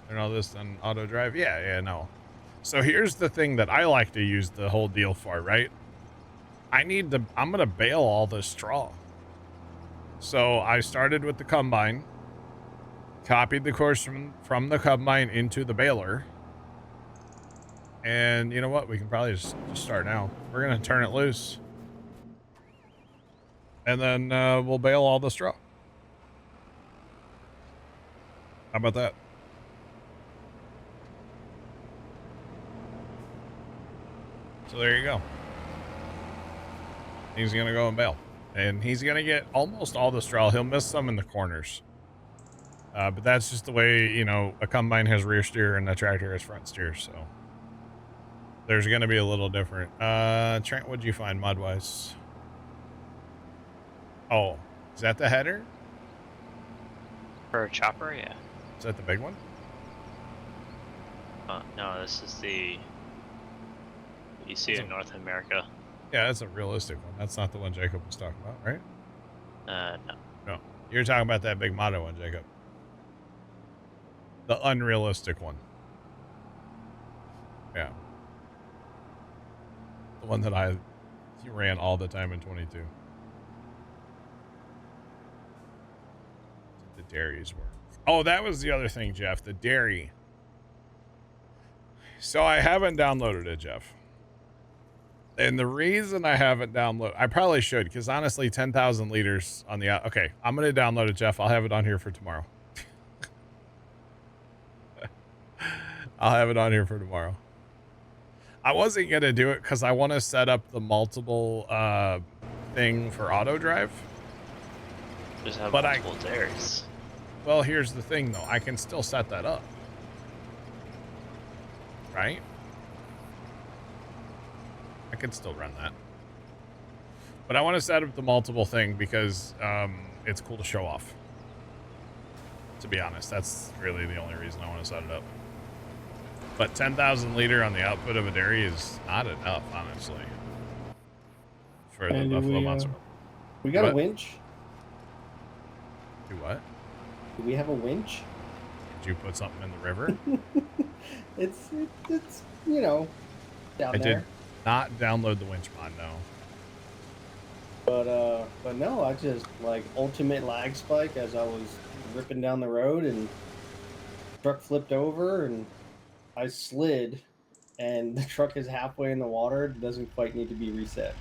And all this on auto drive? Yeah, no. So here's the thing that I like to use the whole deal for, right? I'm going to bale all this straw. So I started with the combine, copied the course from the combine into the baler. And you know what? We can probably just start now. We're going to turn it loose. And then we'll bale all the straw. How about that? So there you go. He's going to go and bale. And he's going to get almost all the straw. He'll miss some in the corners. But that's just the way, you know, a combine has rear steer and a tractor has front steer. So there's going to be a little different. Trent, what'd you find mod-wise? Oh, is that the header? For a chopper, yeah. Is that the big one? No, this is the... You see it in North America. Yeah, that's a realistic one. That's not the one Jacob was talking about, right? No. No. You're talking about that big Motto one, Jacob. The unrealistic one. Yeah. The one that you ran all the time in 22. The dairies were. Oh, that was the other thing, Jeff. The dairy. So I haven't downloaded it, Jeff. And the reason I haven't downloaded, I probably should, because honestly, 10,000 liters on the okay, I'm gonna download it, Jeff. I'll have it on here for tomorrow. I'll have it on here for tomorrow. I wasn't gonna do it because I want to set up the multiple thing for auto drive. Just have But multiple dairies. Well, here's the thing, though. I can still set that up, right? I can still run that. But I want to set up the multiple thing because it's cool to show off. To be honest, that's really the only reason I want to set it up. But 10,000 liter on the output of a dairy is not enough, honestly. For the Buffalo Monster. We got What? a winch. Do what? Do we have a winch? Did you put something in the river? It's you know, down I there. did not download the winch mod, no. But no, I just like ultimate lag spike as I was ripping down the road and truck flipped over and I slid and the truck is halfway in the water. It doesn't quite need to be reset.